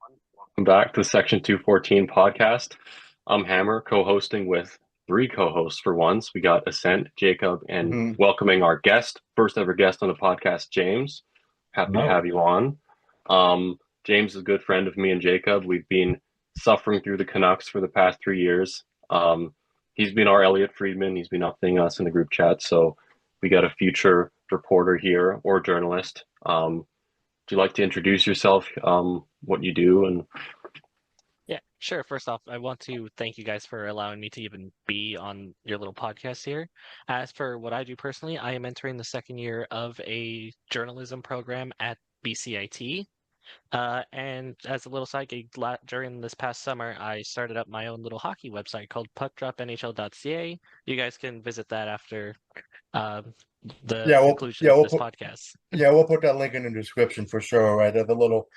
Welcome back to the Section 214 podcast. I'm Hammer, co-hosting with three co-hosts for once. We got Ascent, Jacob, and Hmm. welcoming our guest, first ever guest on the podcast, James. Happy to Hello. have you on. James is a good friend of me and Jacob. We've been suffering through the Canucks for the past 3 years. He's been our Elliot Friedman. He's been updating us in the group chat. So we got a future reporter here or journalist. Would you like to introduce yourself, what you do, and Yeah, sure. First off, I want to thank you guys for allowing me to even be on your little podcast here. As for what I do personally, I am entering the second year of a journalism program at BCIT. And as a little side gig, during this past summer, I started up my own little hockey website called puckdropnhl.ca. You guys can visit that after um, the Yeah, conclusion of this podcast. we'll put that link in the description for sure. Right, the little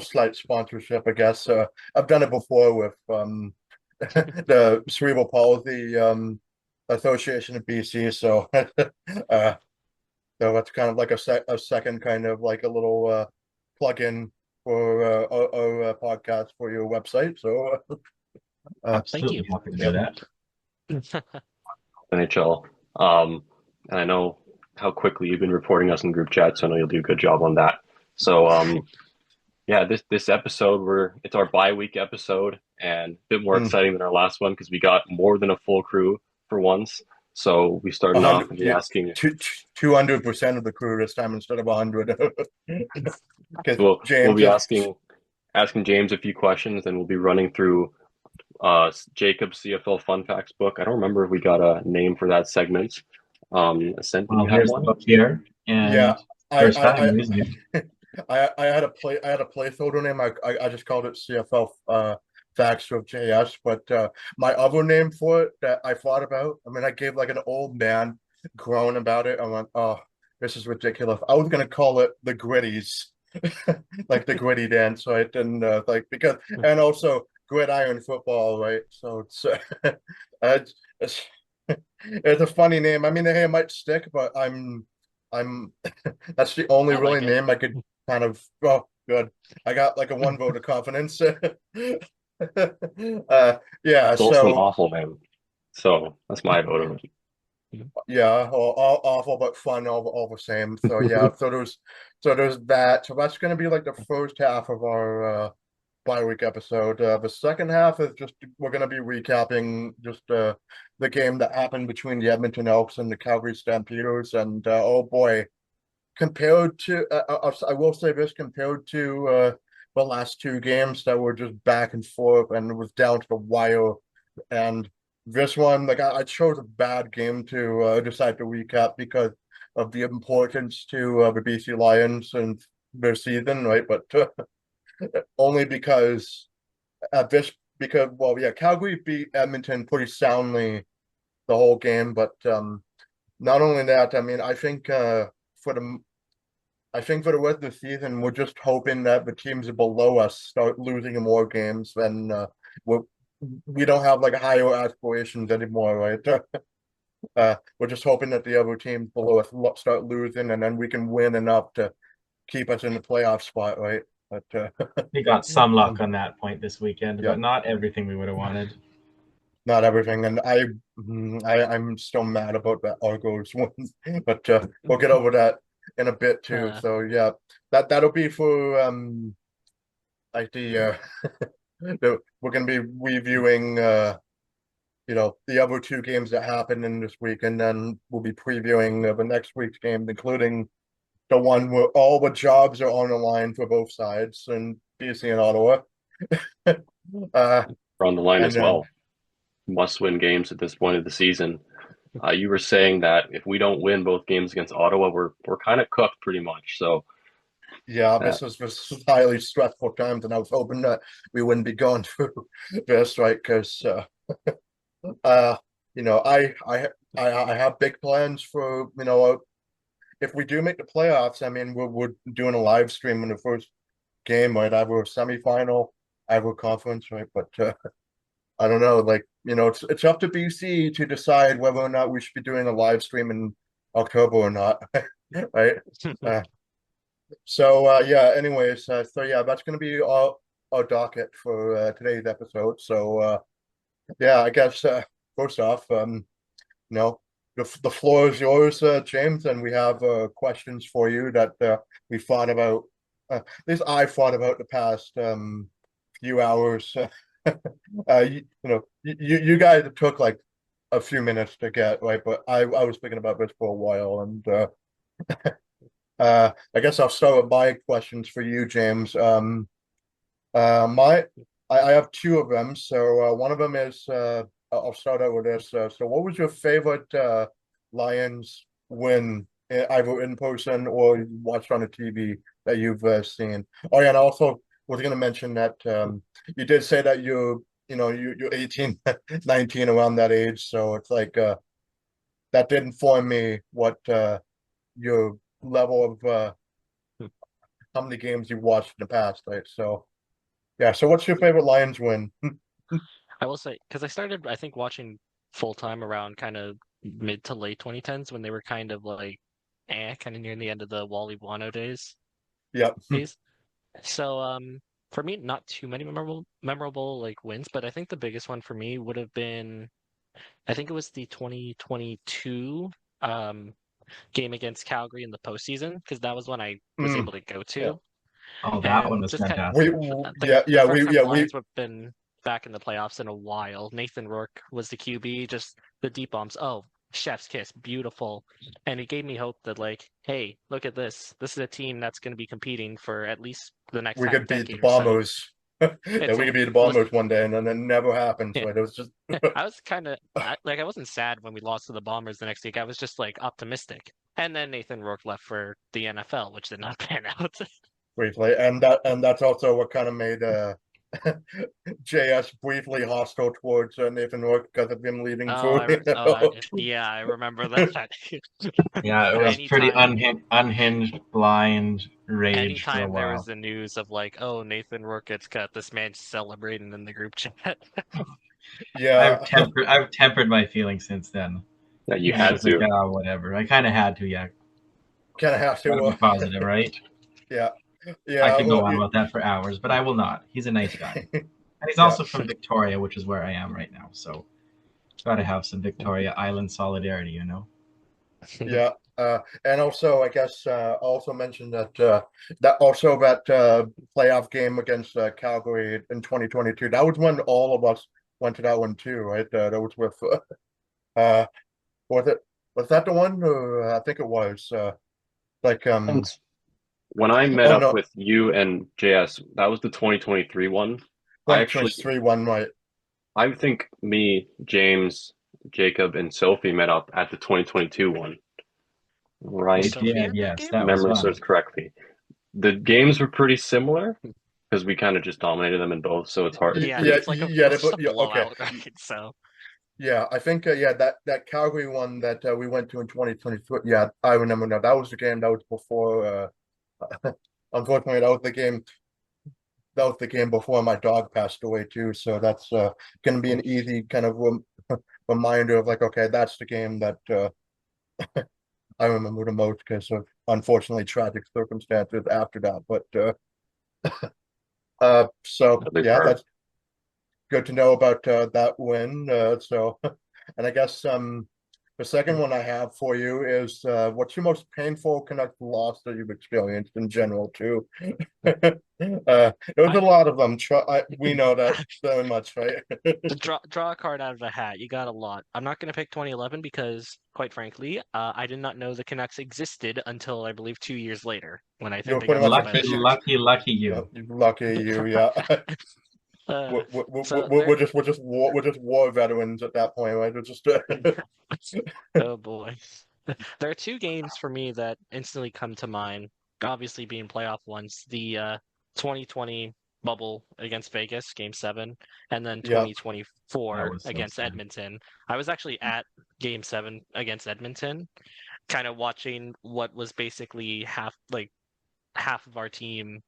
slight sponsorship, I guess. I've done it before with the Cerebral Palsy Association of BC, so so that's kind of like a second kind of like a little plug-in for our podcast for your website. So Thank you. Absolutely happy to do yeah. that. NHL. And I know how quickly you've been reporting us in group chat, so I know you'll do a good job on that. So, yeah, this episode it's our bye-week episode, and a bit more Mm. exciting than our last one because we got more than a full crew for once. So we started off 100, with asking. 200% of the crew this time instead of 100. Because We'll James be is asking James a few questions, and we'll be running through Jacob's CFL Fun Facts book. I don't remember if we got a name for that segment. Ascent, did Well, you have here's the one? book here, yeah. and I first I time I using it. I had a placeholder name. I just called it CFL Facts with JS, but my other name for it that I thought about. I mean, I gave like an old man groan about it. I went, oh, this is ridiculous. I was gonna call it the Griddies, like the gritty dance, right? And like because and also gridiron football, right? So it's it's it's a funny name. I mean, hey, it might stick, but I'm that's the only I really like it. name I could kind of. Oh, good. I got like a one vote of confidence. Yeah. It's also an So awful name. So that's my vote of yeah, awful but fun, all the same. So yeah. So there's that. So that's gonna be like the first half of our bi-week episode. The second half is just we're going to be recapping just the game that happened between the Edmonton Elks and the Calgary Stampeders. And oh boy, compared to I will say this, compared to the last two games that were just back and forth and it was down to the wire, and this one, like I chose a bad game to decide to recap because of the importance to the BC Lions and their season, right? But only because this because well, yeah, Calgary beat Edmonton pretty soundly the whole game, but not only that, I mean, for the I think for the rest of the season, we're just hoping that the teams below us start losing more games, and we're we don't have like higher aspirations anymore, right? We're just hoping that the other teams below us start losing, and then we can win enough to keep us in the playoff spot, right? But We got some luck um, on that point this weekend, yeah. but not everything we would have wanted. Not everything, and I'm still mad about that Argos one, but we'll get over that in a bit too. Uh, So yeah, that'll be for like we're gonna be reviewing the other two games that happened in this week, and then we'll be previewing the next week's game, including the one where all the jobs are on the line for both sides, and BC and Ottawa. uh, on the line and as then well. Must-win games at this point of the season. You were saying that if we don't win both games against Ottawa, we're kind of cooked pretty much. So yeah, that this was highly stressful times, and I was hoping that we wouldn't be going through this, right? Because uh, you know, I have big plans for if we do make the playoffs. I mean, we're doing a live stream in the first game, right? Either a semifinal, either a conference, right? But I don't know, like it's up to BC to decide whether or not we should be doing a live stream in October or not, right? Uh, so yeah, anyways, so yeah, that's gonna be our docket for today's episode. So yeah, I guess first off, the floor is yours, James, and we have questions for you that we thought about. At least I thought about the past few hours. You guys took like a few minutes to get right, but I was thinking about this for a while, and I guess I'll start with my questions for you, James. I have two of them. So one of them is I'll start out with this. So what was your favorite Lions win, either in person or watched on the TV that you've seen? Oh yeah, and I also was going to mention that you did say that you're 18, 19, around that age. So it's like that did inform me what your level of how many games you've watched in the past, right? So yeah. So what's your favorite Lions win? I will say, because I started, I think, watching full time around kind of mid to late 2010s when they were kind of like, kind of near the end of the Wally Wano Yep. days. So, for me, not too many memorable like wins, but I think the biggest one for me would have been, I think it was the 2022 game against Calgary in the postseason, because that was when I was able to go Yeah. to. Oh, that one And was just kind of fantastic. the first time the Lions have been back in the playoffs in a while. Nathan Rourke was the QB, just the deep bombs. Oh, chef's kiss, beautiful. And it gave me hope that like, hey, look at this. This is a team that's going to be competing for at least the next We half could beat the decade or so. Bombers. Yeah, It's we could like, beat the Bombers one day, and then it never happened. yeah. So it was just I was kind of like, I wasn't sad when we lost to the Bombers the next week. I was just like optimistic. And then Nathan Rourke left for the NFL, which did not pan out. briefly, and that's also what kind of made JS briefly hostile towards Nathan Rourke because of him leaving Oh, food. yeah, I remember that. Yeah, it was pretty Anytime, unhinged, blind rage for a anytime there was while. the news of like, oh, Nathan Rourke gets cut, this man's celebrating in the group chat. Yeah, I've tempered my feelings since then. Yeah, you It's had just like, to. whatever. I kind of had to, yeah. kind of have Gotta to. be positive, right? Yeah, I yeah, could go well, on about that for hours, but I will not. He's a nice guy. And he's yeah, also from Victoria, which is where I am right now. So gotta have some Victoria Island solidarity, you know? yeah. And also, I guess also mentioned that playoff game against Calgary in 2022. That was when all of us went to that one too, right? That was with uh, was it was that the one? I think it was like And when I met oh up no, with you and JS, that was the 2023 one. I actually, 2023 one, right? I think me, James, Jacob, and Sophie met up at the 2022 one, We right? Sophie did, at that yes. game? That was Memory fun. serves correctly. The games were pretty similar because we kind of just dominated them in both, so it's hard. Yeah, Yeah, it's like yeah, it's just a yeah, okay. blowout, right? So Yeah, I think that Calgary one that we went to in 2023. Yeah, I remember now. That was the game that was before. Unfortunately, that was the game. That was the game before my dog passed away too. So that's going to be an easy kind of reminder of like, okay, that's the game that I remember the most because of unfortunately tragic circumstances after that. But so Big yeah, part. that's good to know about that win. So, and I guess the second one I have for you is what's your most painful Canuck loss that you've experienced in general too? There's a I lot of them. We know that very much, right? draw a card out of a hat. You got a lot. I'm not gonna pick 2011 because, quite frankly, I did not know the Canucks existed until I believe 2 years later when I You're think they pretty got much a bought by Lucky, the bit. Sharks. lucky you. Lucky you, yeah. Uh, We're, so we're there. just we're just war veterans at that point, right? We're just Oh boy. There are two games for me that instantly come to mind. Obviously, being playoff ones, the 2020 bubble against Vegas, Game 7, and then yeah. That 2024 was so against sad. Edmonton. I was actually at Game 7 against Edmonton, kind of watching what was basically half of our team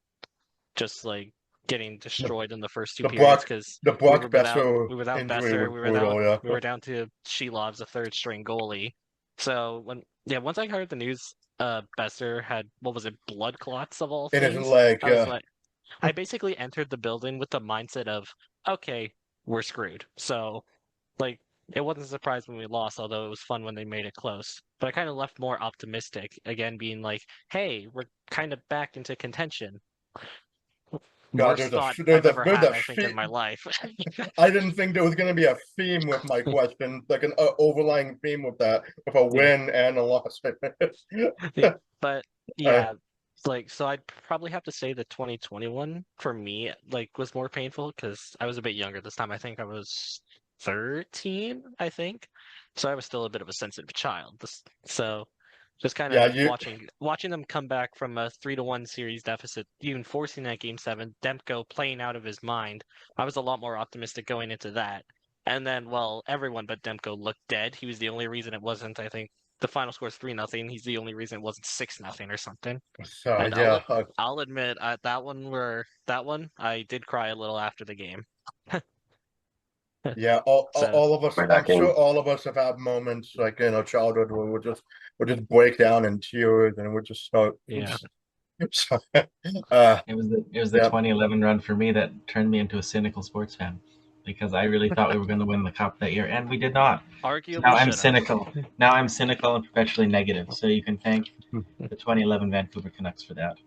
just like getting The, destroyed in the first two the periods Brock because the we Brock were without Besser we were without injury was Besser, brutal, yeah. we were down to Shelov's a third string goalie. So once I heard the news Besser had what was it, blood clots of all In his things, leg, I was yeah. like I basically entered the building with the mindset of, okay, we're screwed. So, like, it wasn't a surprise when we lost, although it was fun when they made it close. But I kind of left more optimistic, again, being like, hey, we're kind of back into contention. God, Worst thought I've ever there's had, a I think, in my life. I didn't think there was going to be a theme with my question, like an overlying theme with that, with a Yeah. win and a loss. But yeah, like, so I'd probably have to say the 2021 for me, like, was more painful because I was a bit younger this time. I think I was 13, I think. So I was still a bit of a sensitive child. So just kind Yeah, of watching them come back from a 3-1 series deficit, even forcing that game seven, Demko playing out of his mind. I was a lot more optimistic going into that. And then, well, everyone but Demko looked dead. He was the only reason it wasn't, I think, the final score is 3-0. He's the only reason it wasn't 6-0 or something. so And yeah, I'll admit that one I did cry a little after the game. yeah. So All of us, For that I'm sure game. all of us have had moments like in our childhood where we just break down in tears and we just start. yeah, So, uh, It was the yeah. 2011 run for me that turned me into a cynical sports fan because I really thought we were going to win the cup that year, and we did not. So now arguably I'm should have. cynical. Now I'm cynical and perpetually negative. So you can thank the 2011 Vancouver Canucks for that.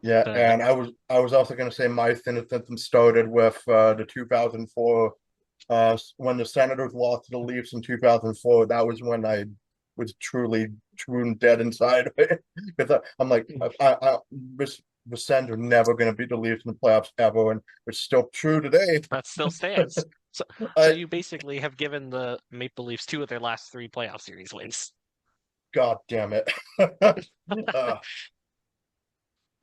Yeah, Uh, and I was also going to say my cynicism started with the 2004 when the Senators lost to the Leafs in 2004. That was when I was truly dead inside because I'm like the Sens are never going to beat the Leafs in the playoffs ever, and it's still true today. that still stands. So I you basically have given the Maple Leafs two of their last three playoff series wins. God damn it.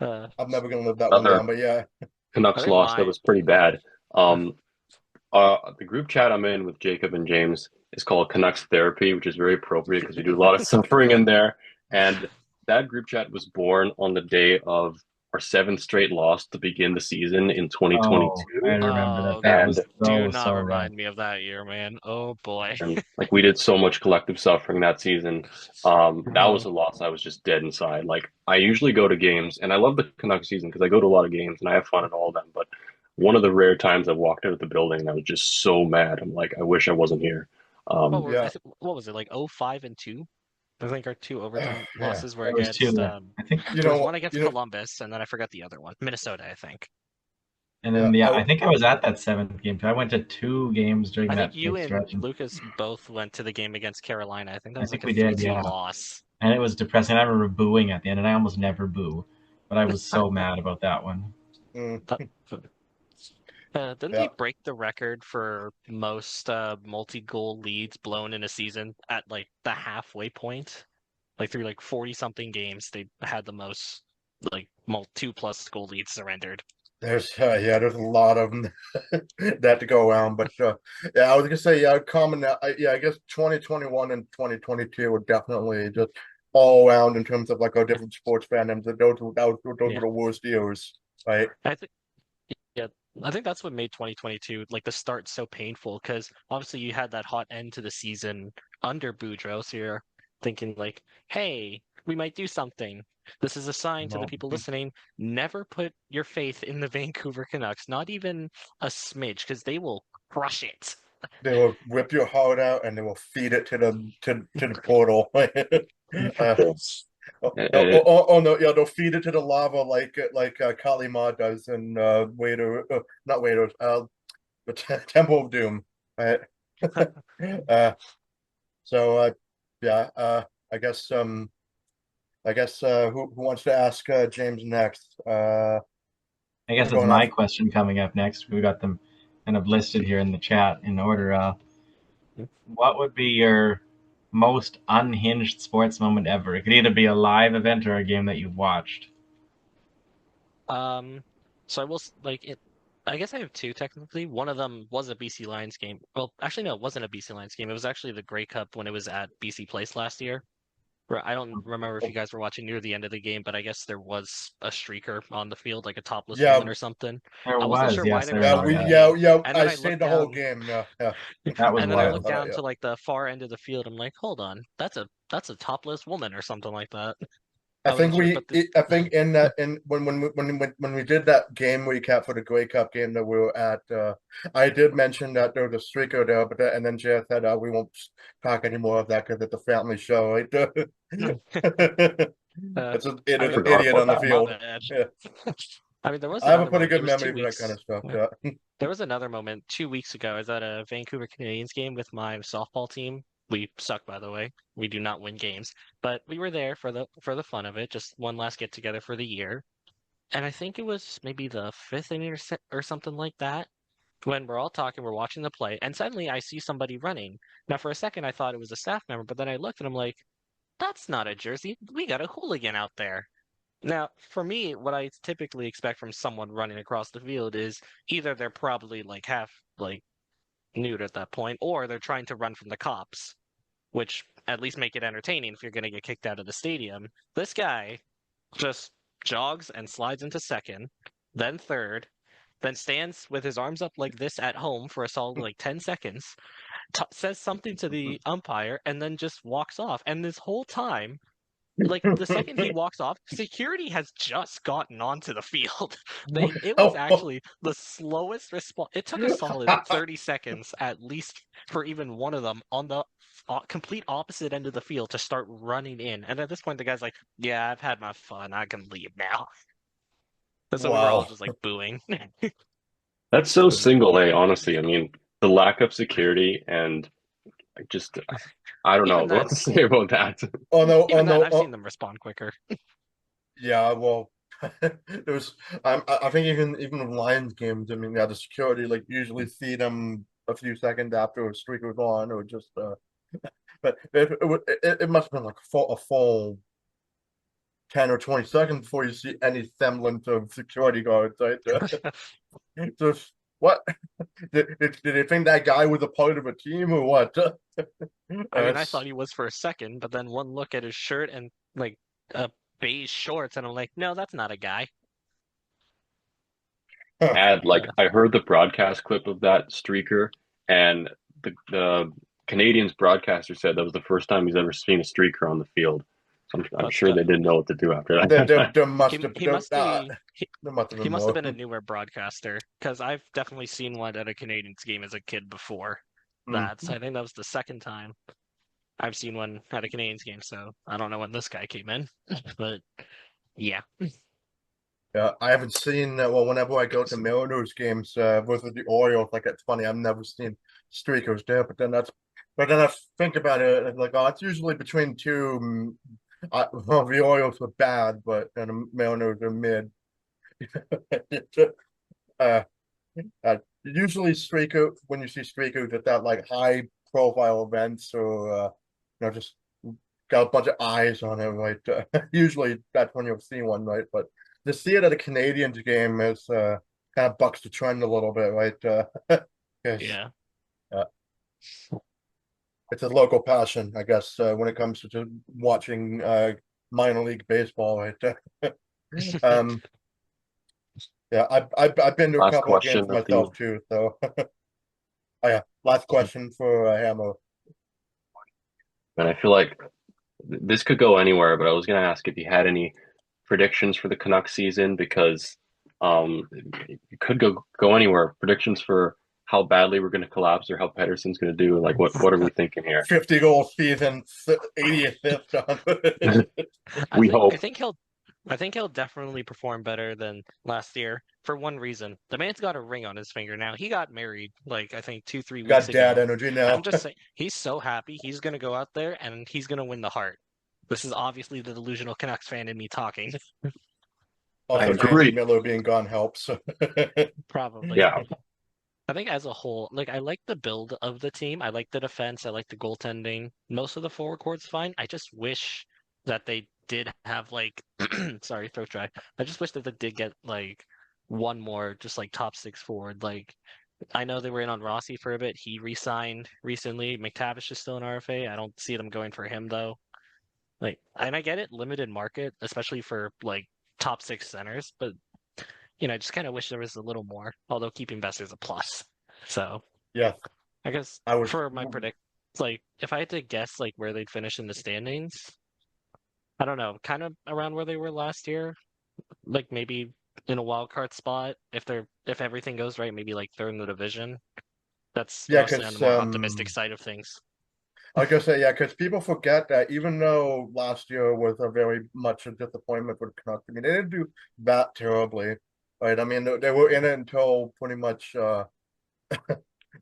Uh, I'm never going to live that one Another down, but yeah. I Canucks think loss that my was pretty bad. The group chat I'm in with Jacob and James is called Canucks Therapy, which is very appropriate because we do a lot of suffering in there. And that group chat was born on the day of our seventh straight loss to begin the season in Oh, I 2022. remember that. oh, That And was do so, not so rough. remind me of that year, man. Oh boy. and like we did so much collective suffering that season. That was Uh, a loss. I was just dead inside. Like I usually go to games, and I love the Canucks season because I go to a lot of games and I have fun at all of them. But one of the rare times I walked out of the building and I was just so mad. I'm like, I wish I wasn't here. Um, Yeah. what was it, like 05 and 2? I think our two overtime Yeah. losses were There was against two. I think, You there was know, one against Columbus, and then I forgot the other one. Minnesota, I think. and yeah, then yeah, I think I was at that seventh game too. I went to two games during I think that you big and stretch, and Lucas both went to the game against Carolina. I think that I was think like a we did, 3-2 yeah. loss. And it was depressing. I remember booing at the end, and I almost never boo, but I was so mad about that one. mm, Didn't they yeah. break the record for most multi-goal leads blown in a season at like the halfway point? Like through like 40 something games, they had the most like 2+ goal leads surrendered. There's a lot of them that to go around, but yeah, I was gonna say yeah, common. Yeah, I guess 2021 and 2022 were definitely just all around in terms of like our different sports fandoms. Those were Yeah. the worst years, right? I think yeah, I think that's what made 2022 like the start so painful because obviously you had that hot end to the season under Boudreaux, so you're thinking like, hey, we might do something. This is a sign to the No, people listening. Never put your faith in the Vancouver Canucks, not even a smidge, because they will crush it. they will rip your heart out and they will feed it to the portal. it's, No, yeah, they'll feed it to the lava like Kali Ma does in Waiter, not Waiter, the Temple of Doom, right? uh, so yeah, I guess who wants to ask James next? I guess I'm it's going my off. question coming up next. We got them kind of listed here in the chat in order. What would be your most unhinged sports moment ever? It could either be a live event or a game that you've watched. Um, so I will like it. I guess I have two technically. One of them was a BC Lions game. Well, actually, no, it wasn't a BC Lions game. It was actually the Grey Cup when it was at BC Place last year. I don't remember if you guys were watching near the end of the game, but I guess there was a streaker on the field, like a topless Yeah, woman or something. There I wasn't was, sure why yes, they I were yeah, remember showing that. the, and I then I stayed looked the whole down, game. Yeah, yeah, That was and then I yeah, looked wild. down yeah. to like the far end of the field. I'm like, hold on, that's a topless woman or something like that. I I wasn't think sure, but I think in that in when we did that game recap for the Grey Cup game that we were at, I did mention that there was a streaker there, but and then Jay said we won't talk anymore of that because it's a family show, right? It's it I is mean, an Forgot idiot about on the that. my field. bad. Yeah, I mean, there was I have a another pretty moment. It good was memory two for that kind weeks. of stuff. Yeah. Yeah. There was another moment 2 weeks ago. I was at a Vancouver Canadians game with my softball team. We suck, by the way. We do not win games, but we were there for the fun of it. Just one last get together for the year. And I think it was maybe the fifth inning or something like that. When we're all talking, we're watching the play, and suddenly I see somebody running. Now, for a second, I thought it was a staff member, but then I looked and I'm like, that's not a jersey. We got a hooligan out there. Now, for me, what I typically expect from someone running across the field is either they're probably like half like nude at that point, or they're trying to run from the cops, which at least make it entertaining if you're going to get kicked out of the stadium. This guy just jogs and slides into second, then third, then stands with his arms up like this at home for a solid like 10 seconds, says something to the umpire, and then just walks off. And this whole time, like the second he walks off, security has just gotten onto the field. It was Oh, actually the slowest response. It took a solid 30 seconds at least for even one of them on the complete opposite end of the field to start running in. And at this point, the guy's like, "Yeah, I've had my fun. I can leave now." And so we were all wow. just like booing. That's so single A, honestly. I mean, the lack of security and just I don't know Even what then, to say about that. Oh no! Oh even then, no! I've seen Oh them respond quicker. yeah. Well, there's. I think even in Lions games, I mean, yeah, the security like usually see them a few seconds after a streak was on, or just. But it must have been like a full 10 or 20 seconds before you see any semblance of security guards. Right? Just what did they think that guy was a part of a team or what? I mean, I thought It's he was for a second, but then one look at his shirt and like beige shorts, and I'm like, no, that's not a guy. Add like Uh, I heard the broadcast clip of that streaker, and the Canadians broadcaster said that was the first time he's ever seen a streaker on the field. So I'm that's sure they didn't definitely know what to do after there, there, that. there must have he must be there must have he been must have more. been a newer broadcaster because I've definitely seen one at a Canadians game as a kid before. Mm. That's I think that was the second time I've seen one at a Canadians game, so I don't know when this guy came in, but yeah. Yeah, I haven't seen well. Whenever I go to Mariners games, with the Orioles, like it's funny. I've never seen streakers there, but then I think about it, and like, oh, it's usually between two. Well, the Orioles were bad, but then the Mariners are mid. uh, Usually streaker when you see streakers at that like high profile events or just got a bunch of eyes on it, right? Usually that's when you'll see one, right? But to see it at a Canadians game is kind of bucks the trend a little bit, right? 'Cause, Yeah. uh, it's a local passion, I guess, when it comes to watching minor league baseball, right? um, yeah, I've been to a Last couple of games question of the myself too, so. Oh yeah, last question for Hammer. and I feel like this could go anywhere, but I was gonna ask if you had any predictions for the Canucks season because it could go anywhere. Predictions for how badly we're gonna collapse or how Pedersen's gonna do. Like what are we thinking here? 50-goal season, 80th fifth. I We think I hope. think he'll I think he'll definitely perform better than last year for one reason. The man's got a ring on his finger now. He got married like I think 2, 3 weeks Got dad ago. energy And I'm now. just saying he's so happy he's gonna go out there and he's gonna win the heart. This is obviously the delusional Canucks fan in me talking. I Also, But JT agree. Miller being gone helps. probably. Yeah, I think as a whole, like I like the build of the team. I like the defense. I like the goaltending. Most of the forward core's fine. I just wish that they did have like sorry, throat dry. I just wish that they did get like one more just like top six forward. Like I know they were in on Rossi for a bit. He re-signed recently. McTavish is still an RFA. I don't see them going for him though. Like and I get it, limited market, especially for like top six centers, but I just kind of wish there was a little more, although keeping best is a plus. So Yes, I guess I was. for my predict, like if I had to guess like where they'd finish in the standings, I don't know, kind of around where they were last year. Like maybe in a wild card spot if everything goes right, maybe like third in the division. That's Yeah, mostly on the because more optimistic side of things. I was gonna say, yeah, because people forget that even though last year was a very much a disappointment for the Canucks, I mean, they didn't do that terribly, right? I mean, they were in it until pretty much the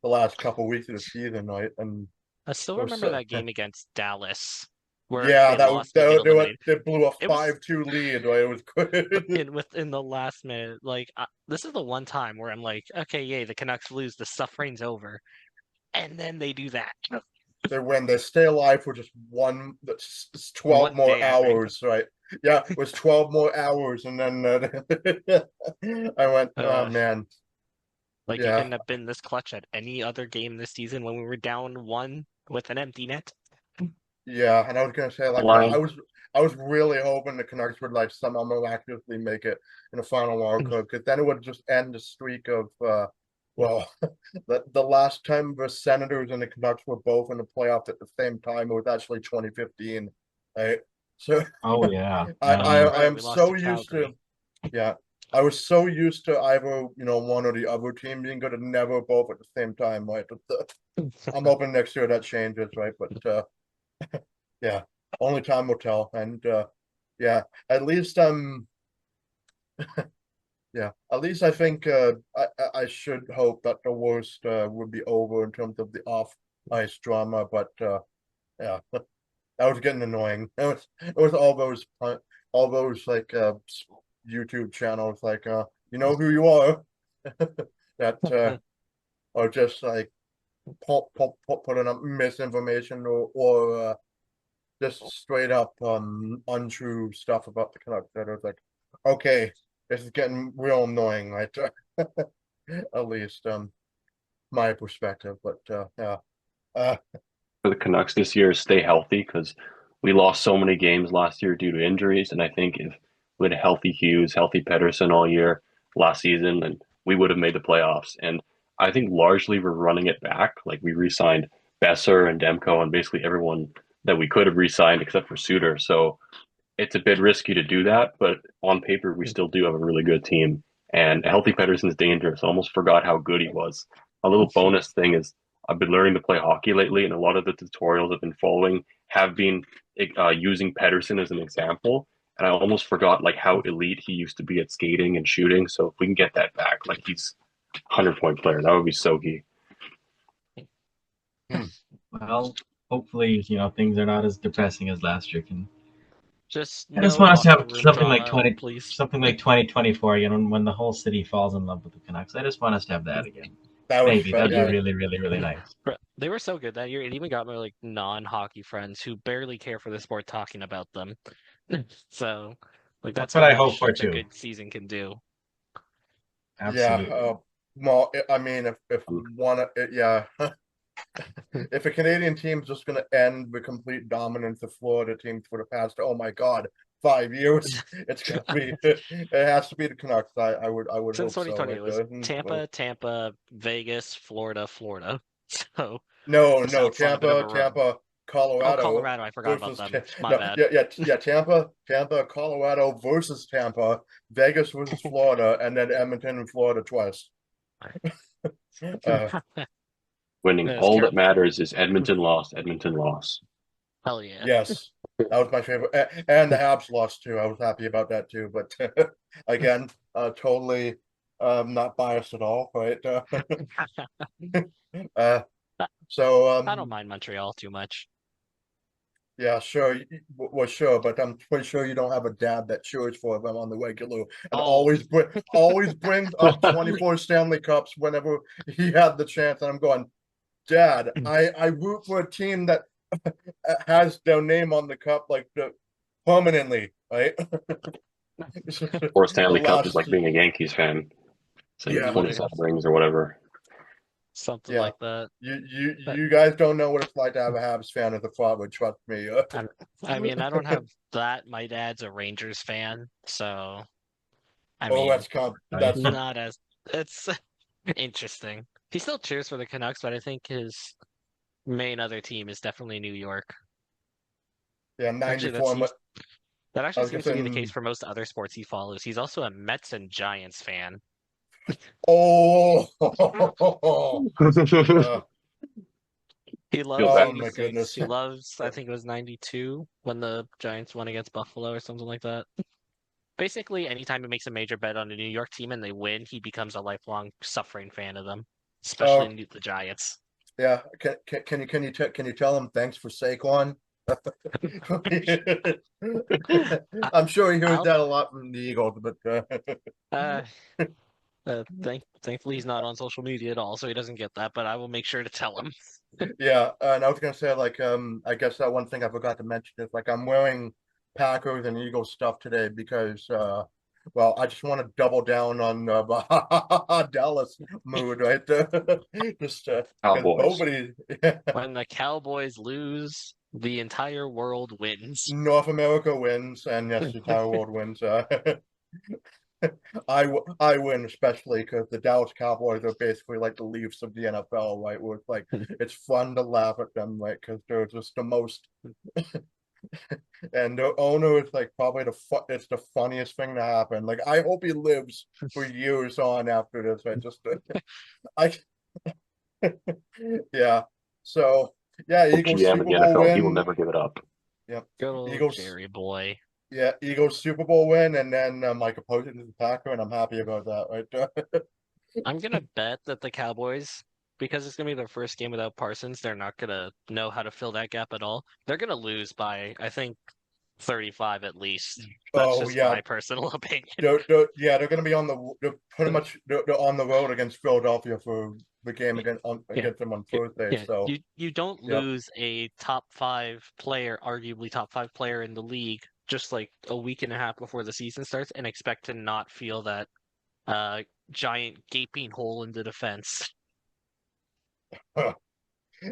last couple weeks of the season, right? And I still it was, remember that game against Dallas where yeah, they lost and get eliminated. they blew a It was 5-2 lead, right? It was good. within the last minute. Like this is the one time where I'm like, okay, yay, the Canucks lose, the suffering's over, and then they do that. They win. They stay alive for just it's 12 One more day, I think. hours, right? Yeah, it was 12 more hours, and then I went, oh Uh, man, like you yeah. couldn't have been this clutch at any other game this season when we were down one with an empty net. Yeah, and I was gonna say like line. I was really hoping the Canucks would like somehow miraculously make it in the final wild card because then it would just end the streak of well the last time the Senators and the Canucks were both in the playoffs at the same time it was actually 2015, right? So Oh yeah, Oh yeah, I right. am We lost to so used to Calgary. yeah I was so used to either one or the other team being good and never both at the same time, right? But, I'm hoping next year that changes, right? But yeah, only time will tell. And yeah, at least yeah, at least I think I should hope that the worst would be over in terms of the off ice drama. But yeah, that was getting annoying. It was all those like YouTube channels like you know who you are that are just like putting up misinformation or just straight up untrue stuff about the Canucks that was like, okay, this is getting real annoying, right? At least my perspective. But yeah. Uh For the Canucks this year is stay healthy because we lost so many games last year due to injuries. And I think if we had a healthy Hughes, healthy Pedersen all year last season, then we would have made the playoffs. And I think largely we're running it back. Like we re-signed Besser and Demko and basically everyone that we could have re-signed except for Suter. So it's a bit risky to do that, but on paper we still do have a really good team. And a healthy Pedersen's dangerous. I almost forgot how good he was. A little bonus thing is I've been learning to play hockey lately, and a lot of the tutorials I've been following have been using Pedersen as an example. And I almost forgot like how elite he used to be at skating and shooting. So if we can get that back, like he's 100-point player, that would be so key. well, hopefully things are not as depressing as last year. Just I just no want us to locker have room drama, please. something like 2024. When the whole city falls in love with the Canucks. I just want us to have that again. that was Maybe that'd be yeah. really, really, really nice. They were so good that year. It even got my like non-hockey friends who barely care for the sport talking about them. So, like That's that's what how I hope much for a too. good season can do. Yeah, Absolutely. well, I mean, if one, yeah, if a Canadian team's just going to end the complete dominance of Florida teams for the past, oh my God, 5 years, it's gonna be, it has to be the Canucks. I would Since hope so. 2020, Right? it was Tampa, Vegas, Florida. So No, just no, outside, bit of a run. Oh, Colorado Colorado, I forgot about versus them. My no, bad. yeah, Tampa, Colorado versus Tampa, Vegas versus Florida, and then Edmonton and Florida twice. Uh, Winning. That's All that terrible. matters is Edmonton lost. Edmonton lost. Hell yeah. yes, that was my favorite, and the Habs lost too. I was happy about that too. But again, totally not biased at all, right? Uh, so I don't mind Montreal too much. yeah, sure. Well, sure, but I'm pretty sure you don't have a dad that cheers for them on the regular and Oh, always brings up 24 Stanley Cups whenever he had the chance. And I'm going, Dad, I root for a team that has their name on the cup like permanently, right? Or The Stanley Cup is last, like being a Yankees fan, saying yeah, literally 27 rings or whatever. something yeah. like that. But You guys don't know what it's like to have a Habs fan as a father. Trust me. I, I mean, I don't have that. My dad's a Rangers fan, so I Oh, mean, that's Nice. not as it's interesting. He still cheers for the Canucks, but I think his main other team is definitely New York. yeah, Actually, that's 94. he's That I actually was gonna seems to say, be the case for most other sports he follows. He's also a Mets and Giants fan. oh, uh, He Feel loves bad. oh my 86. goodness. He loves, I think it was 92 when the Giants won against Buffalo or something like that. Basically, anytime he makes a major bet on a New York team and they win, he becomes a lifelong suffering fan of them, especially Oh, the Giants. yeah. Can you tell him thanks for Saquon? I, I'm sure he hears I'll that a lot from the Eagles, but uh, thankfully he's not on social media at all, so he doesn't get that. But I will make sure to tell him. yeah. And I was gonna say, like, I guess that one thing I forgot to mention is, like, I'm wearing Packers and Eagles stuff today because, well, I just want to double down on Dallas mood, right? Just because Cowboys. nobody, When the Cowboys lose, the entire world wins. North America wins, and yes, the entire world wins. I win, especially because the Dallas Cowboys are basically like the Leafs of the NFL, right? Where it's like it's fun to laugh at them, right? Because they're just the most, and the owner is like probably it's the funniest thing to happen. Like I hope he lives for years on after this. I just I yeah. So yeah, Well, Eagles GM in Super the Bowl NFL, he will win. never give it up. Yep. Good old Eagles. Jerry boy. Yeah, Eagles Super Bowl win, and then Mike opposing is the Packer, and I'm happy about that, right? I'm gonna bet that the Cowboys, because it's gonna be their first game without Parsons, they're not gonna know how to fill that gap at all. They're gonna lose by, I think, 35 at least. That's Oh just yeah, my personal opinion. they're going to be they're pretty much they're on the road against Philadelphia for the game Yeah, against them on Thursday. yeah. So You don't yep. lose a top five player, arguably top five player in the league, just like a week and a half before the season starts, and expect to not feel that uh giant gaping hole in the defense.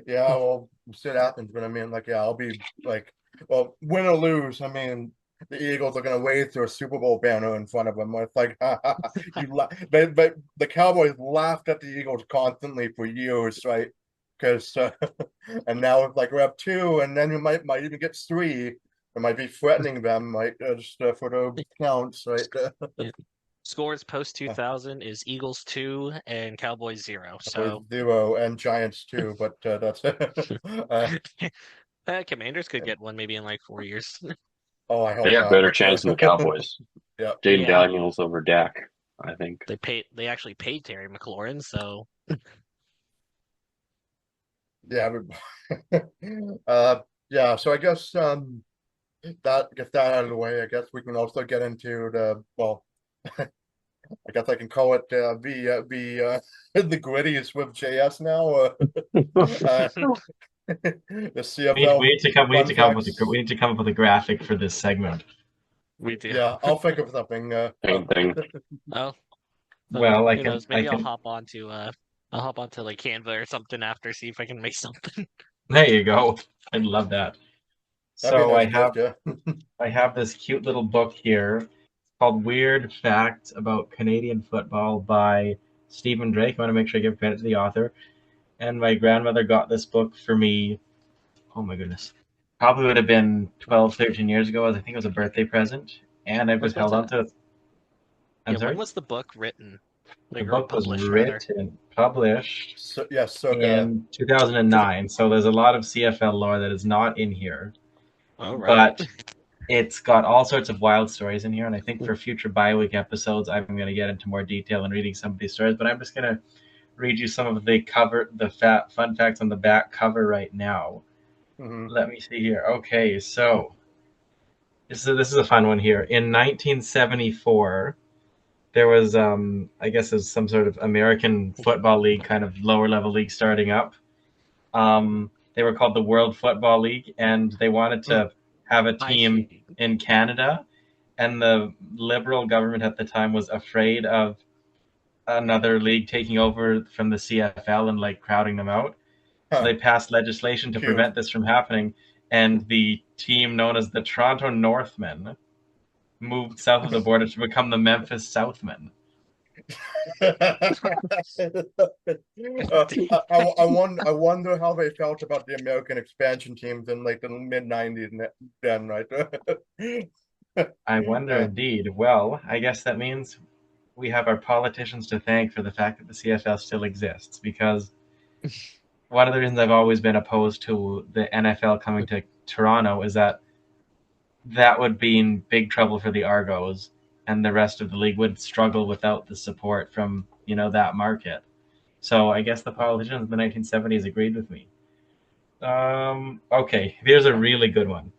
Yeah, well, shit happens, but I mean, like, yeah, I'll be like, well, win or lose, I mean, the Eagles are gonna wave their Super Bowl banner in front of them. It's like, but the Cowboys laughed at the Eagles constantly for years, right? Because and now it's like we have two, and then we might even get three. It might be threatening them, right? Just for the counts, right? Yeah. Scores post 2000 is Eagles 2 and Cowboys 0. With So 0 and Giants too, but that's Commanders could get one maybe in like 4 years. oh, I They hope have not, better but chance than the Cowboys. yeah. Jaden Yeah, Daniels over Dak, I think. they actually paid Terry McLaurin, so Yeah, yeah. So I guess that get that out of the way. I guess we can also get into the well. I guess I can call it the Griddies with JS now. Uh, the We CFL need to come. We need fun to come up with facts. we need to come up with a graphic for this segment. we do. Yeah, I'll think of something. Same thing. Oh, Well, I who can. knows? I Maybe can. I'll hop onto like Canva or something after, see if I can make something. There you go. I'd love that. That'd be a So nice gift. Yeah. I have this cute little book here called Weird Facts About Canadian Football by Stephen Drake. I want to make sure I give credit to the author. And my grandmother got this book for me. Oh my goodness. Probably would have been 12, 13 years ago. I think it was a birthday present. And I've I was just about held on to. to it. I'm Yeah, when sorry? was the book written? The Like, or book was published rather? published So yeah, circa in 2009. So there's a lot of CFL lore that is not in here. All right. But it's got all sorts of wild stories in here, and I think for future bi-week episodes, I'm going to get into more detail in reading some of these stories. But I'm just going to read you some of the fun facts on the back cover right now. mhm. Let me see here. Okay, so this is a fun one here. In 1974, there was I guess there's some sort of American football league, kind of lower level league starting up. They were called the World Football League, and they wanted to have a team in Canada, and the Liberal government at the time was afraid of another league taking over from the CFL and like crowding them out. So Huh. they passed legislation to Cute. prevent this from happening, and the team known as the Toronto Northmen moved south of the border to become the Memphis Southmen. I wonder how they felt about the American expansion teams in like the mid '90s then, right? I wonder Uh, indeed. Well, I guess that means we have our politicians to thank for the fact that the CFL still exists, because one of the reasons I've always been opposed to the NFL coming to Toronto is that would be in big trouble for the Argos, and the rest of the league would struggle without the support from, that market. So I guess the politicians of the 1970s agreed with me. Okay, here's a really good one.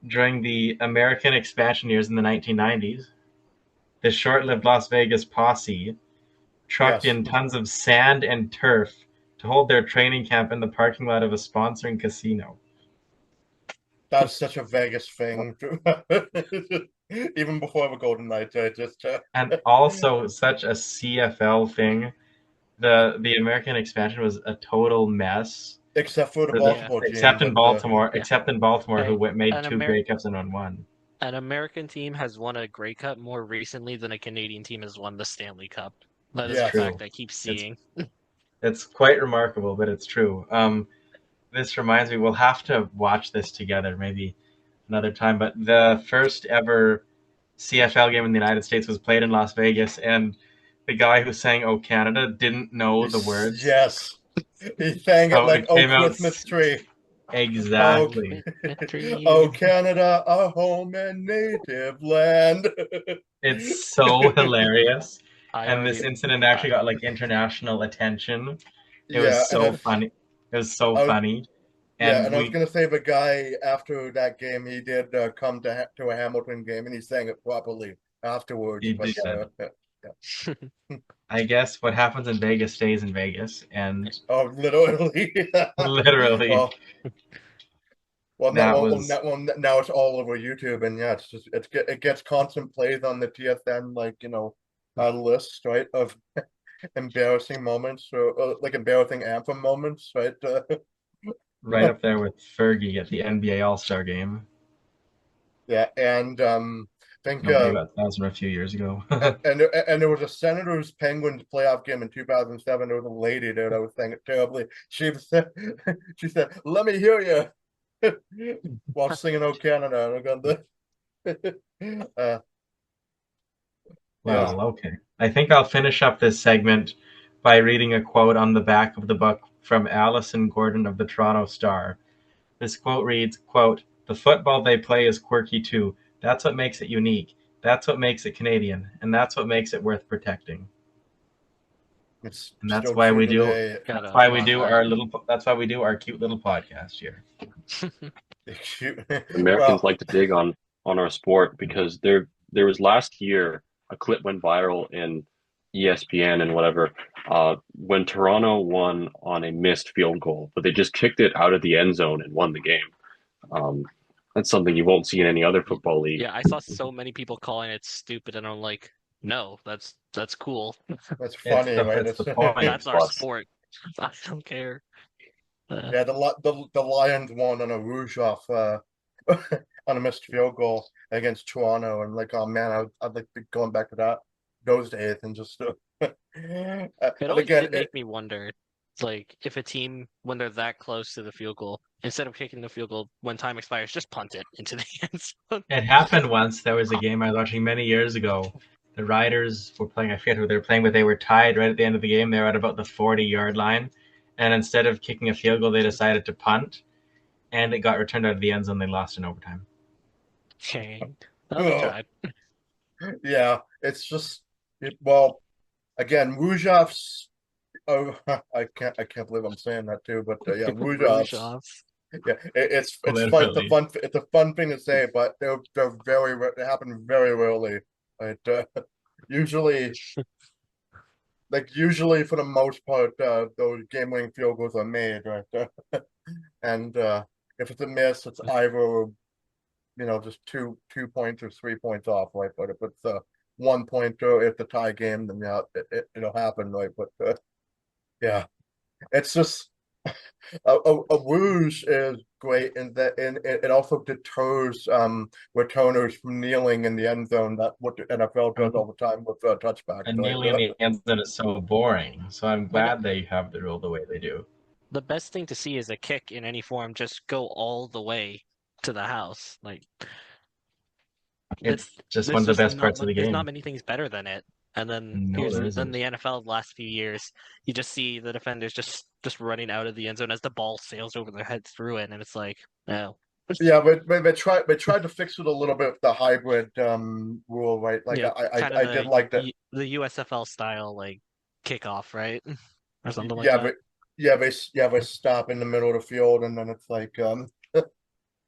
During the American expansion years in the 1990s, the short-lived Las Vegas posse trucked yes, in tons of sand and turf to hold their training camp in the parking lot of a sponsoring casino. that's such a Vegas thing. Even before the Golden Knights, I just And also such a CFL thing. The American expansion was a total mess. except for the Yeah. Baltimore team, Except in but Baltimore, Yeah. who Hey, made an two Amer Grey Cups and won one. an American team has won a Grey Cup more recently than a Canadian team has won the Stanley Cup. That is It's a yes, fact true. I keep It's seeing. it's quite remarkable, but it's true. This reminds me, we'll have to watch this together maybe another time. But the first ever CFL game in the United States was played in Las Vegas, and the guy who sang "Oh Canada" didn't know the words, yes, he sang it so like it "Oh came out Christmas Tree." Oh, exactly. oh Canada, our home and native land. It's so hilarious, I and this already, incident uh, actually got like international attention. It was Yeah, and so funny. It was so I was funny, yeah, and and I was we gonna say the guy after that game, he did come to a Hamilton game, and he sang it properly afterwards. he But did. yeah. I guess what happens in Vegas stays in Vegas, and Oh, literally. literally Oh, well, that was now it's all over YouTube, and yeah, it gets constant plays on the TSN list, right, of embarrassing moments or like embarrassing anthem moments, right? right up there with Fergie at the NBA All-Star game. Yeah, and think No, maybe that was from a few years ago. and there was a Senators Penguins playoff game in 2007. There was a lady there that was saying it terribly. She said, "Let me hear you," while singing "Oh Canada." Uh, yeah. Well, okay. I think I'll finish up this segment by reading a quote on the back of the book from Alison Gordon of the Toronto Star. This quote reads, quote, "The football they play is quirky too. That's what makes it unique. That's what makes it Canadian. And that's what makes it worth protecting." It's And still true today. gotta love that. that's why we do our cute little podcast here. Americans Well, like to dig on our sport because there was last year a clip went viral in ESPN and whatever when Toronto won on a missed field goal, but they just kicked it out of the end zone and won the game. Um, that's something you won't see in any other football league. Yeah, I saw so many people calling it stupid, and I'm like, no, that's cool. that's funny, right? It's the point. That's our Plus, sport. I don't care. Yeah, the Lions won on a rouge off on a missed field goal against Toronto, and like, oh man, I'd like to be going back to those days and just and It always again, did make me wonder, like, if a team, when they're that close to the field goal, instead of kicking the field goal when time expires, just punt it into the end zone. It happened once. There was a game I was watching many years ago. The Riders were playing, I forget who they were playing, but they were tied right at the end of the game. They were at about the 40-yard line. And instead of kicking a field goal, they decided to punt. And it got returned out of the end zone. They lost in overtime. Okay. Oh, they tried. yeah, it's just well, again, rouge offs. Oh, I can't believe I'm saying that too, but yeah, rouge Rouge offs. off. Yeah, it's fun. Literally. It's a fun thing to say, but they're they happen very rarely. Right? Usually, usually for the most part, those game-winning field goals are made, right? And if it's a miss, it's either just two points or 3 points off, right? But if it's 1 point or if the tie game, then yeah, it'll happen, right? But yeah, it's just a rouge is great in that, and it also deters returners from kneeling in the end zone. That what the NFL does all the time with touchbacks, And right? kneeling in the end zone is so boring. So I'm When it, glad they have the rule the way they do. the best thing to see is a kick in any form just go all the way to the house. Like, It's just one There's of the just best not parts of the there's not game. many things better than it. And then No, there then isn't. the NFL the last few years, you just see the defenders just running out of the end zone as the ball sails over their heads through it, and it's like, no. Yeah, but they tried to fix it a little bit with the hybrid rule, right? Like Yeah, kind of I did like that. The USFL style like kickoff, right? Or something like Yeah, that. but they stop in the middle of the field, and then it's like uh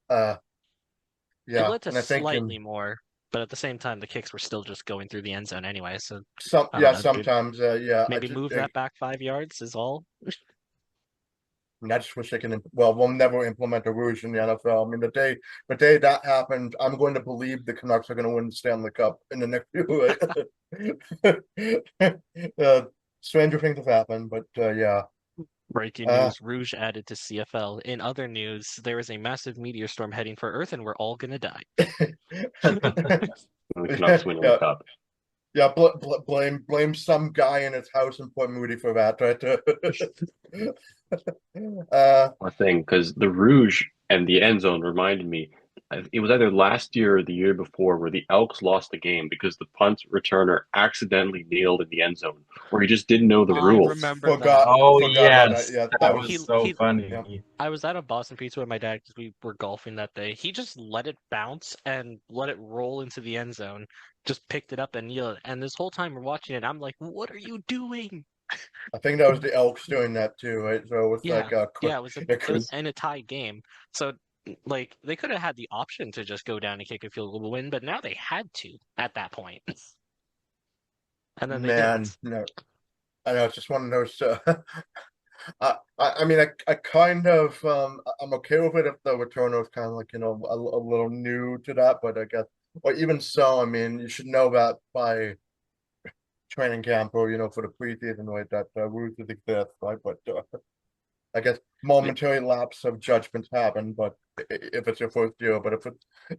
It yeah, led to and I think slightly more, but at the same time, the kicks were still just going through the end zone anyway. So I don't know, dude. sometimes yeah Maybe move that back 5 yards is all. I just wish they can. Well, we'll never implement a rouge in the NFL. I mean, the day that happens, I'm going to believe the Canucks are going to win the Stanley Cup in the next few. Stranger things have happened, but yeah. Breaking Uh, news: Rouge added to CFL. In other news, there is a massive meteor storm heading for Earth, and we're all gonna die. The Canucks winning the yeah, cup. yeah. Blame some guy in his house and put Moody for that, right? uh, One thing, because the Rouge and the end zone reminded me, it was either last year or the year before where the Elks lost the game because the punt returner accidentally kneeled in the end zone, or he just didn't know the I rules. remember that. Oh forgot about that. yes, Yeah, that that was was so He yeah. funny. I was at a Boston Pizza with my dad because we were golfing that day. He just let it bounce and let it roll into the end zone. Just picked it up and kneeled. And this whole time we're watching it, I'm like, "What are you doing?" I think that was the Elks doing that too, right? So it was Yeah, like yeah. it It could, was in a tie game, so like they could have had the option to just go down and kick a field goal to win, but now they had to at that point, and then they man, didn't. no. I know it's just one of those. I mean, I kind of I'm okay with it if the returner is kind of like a little new to that, but I guess, or even so, I mean, you should know that by training camp or for the preseason, right? That rules exist, right? But I guess momentary lapse of judgments happen, but if it's your first year, but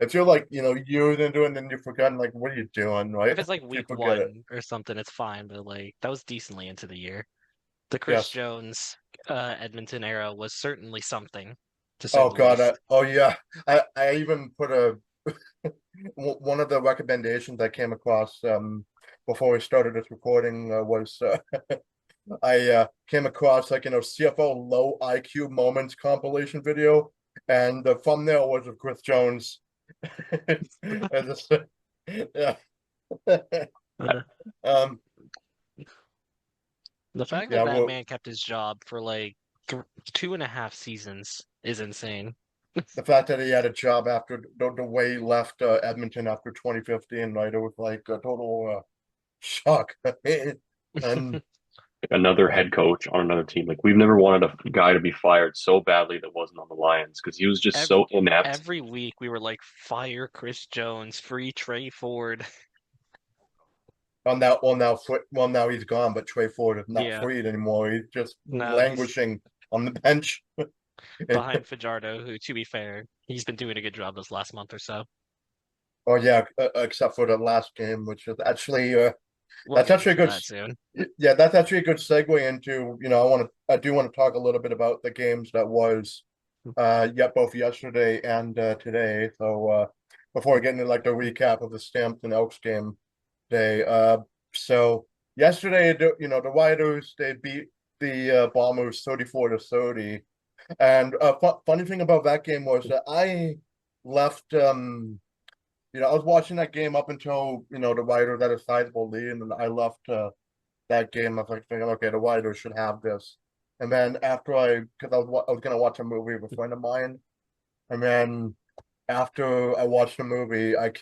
if you're like years into it and then you've forgotten, like, what are you doing, If right? it's like You week forget it. one or something, it's fine, but like that was decently into the year. The Chris Yes. Jones Edmonton era was certainly something, to say Oh the God. least. Oh yeah. I even put one of the recommendations I came across before we started this recording was I came across like CFL low IQ moments compilation video, and the thumbnail was of Chris Jones. I just, yeah. Uh, um, the fact that yeah. that Well, man kept his job for like 2.5 seasons is insane. the fact that he had a job after the way he left Edmonton after 2015, right? It was like a total shock. And Another uh, head coach on another team. Like we've never wanted a guy to be fired so badly that wasn't on the Lions because he was just Every so inept. every week we were like, fire Chris Jones, free Trey Ford. on that, now he's gone, but Trey Ford is not Yeah, freed anymore. He's just no, he's languishing on the bench. behind Fajardo, who, to be fair, he's been doing a good job this last month or so. Oh yeah, except for the last game, which is actually We'll that's get actually a into good that soon. yeah, that's actually a good segue into I do want to talk a little bit about the games that was both yesterday and today. So before we get into like the recap of the Stamps and Elks game day, so yesterday the Riders, they beat the Bombers 34-30, and funny thing about that game was that I left I was watching that game up until the Riders had a sizable lead, and then I left that game. I was like thinking, okay, the Riders should have this. And then after because I was gonna watch a movie with a friend of mine, and then after I watched the movie, I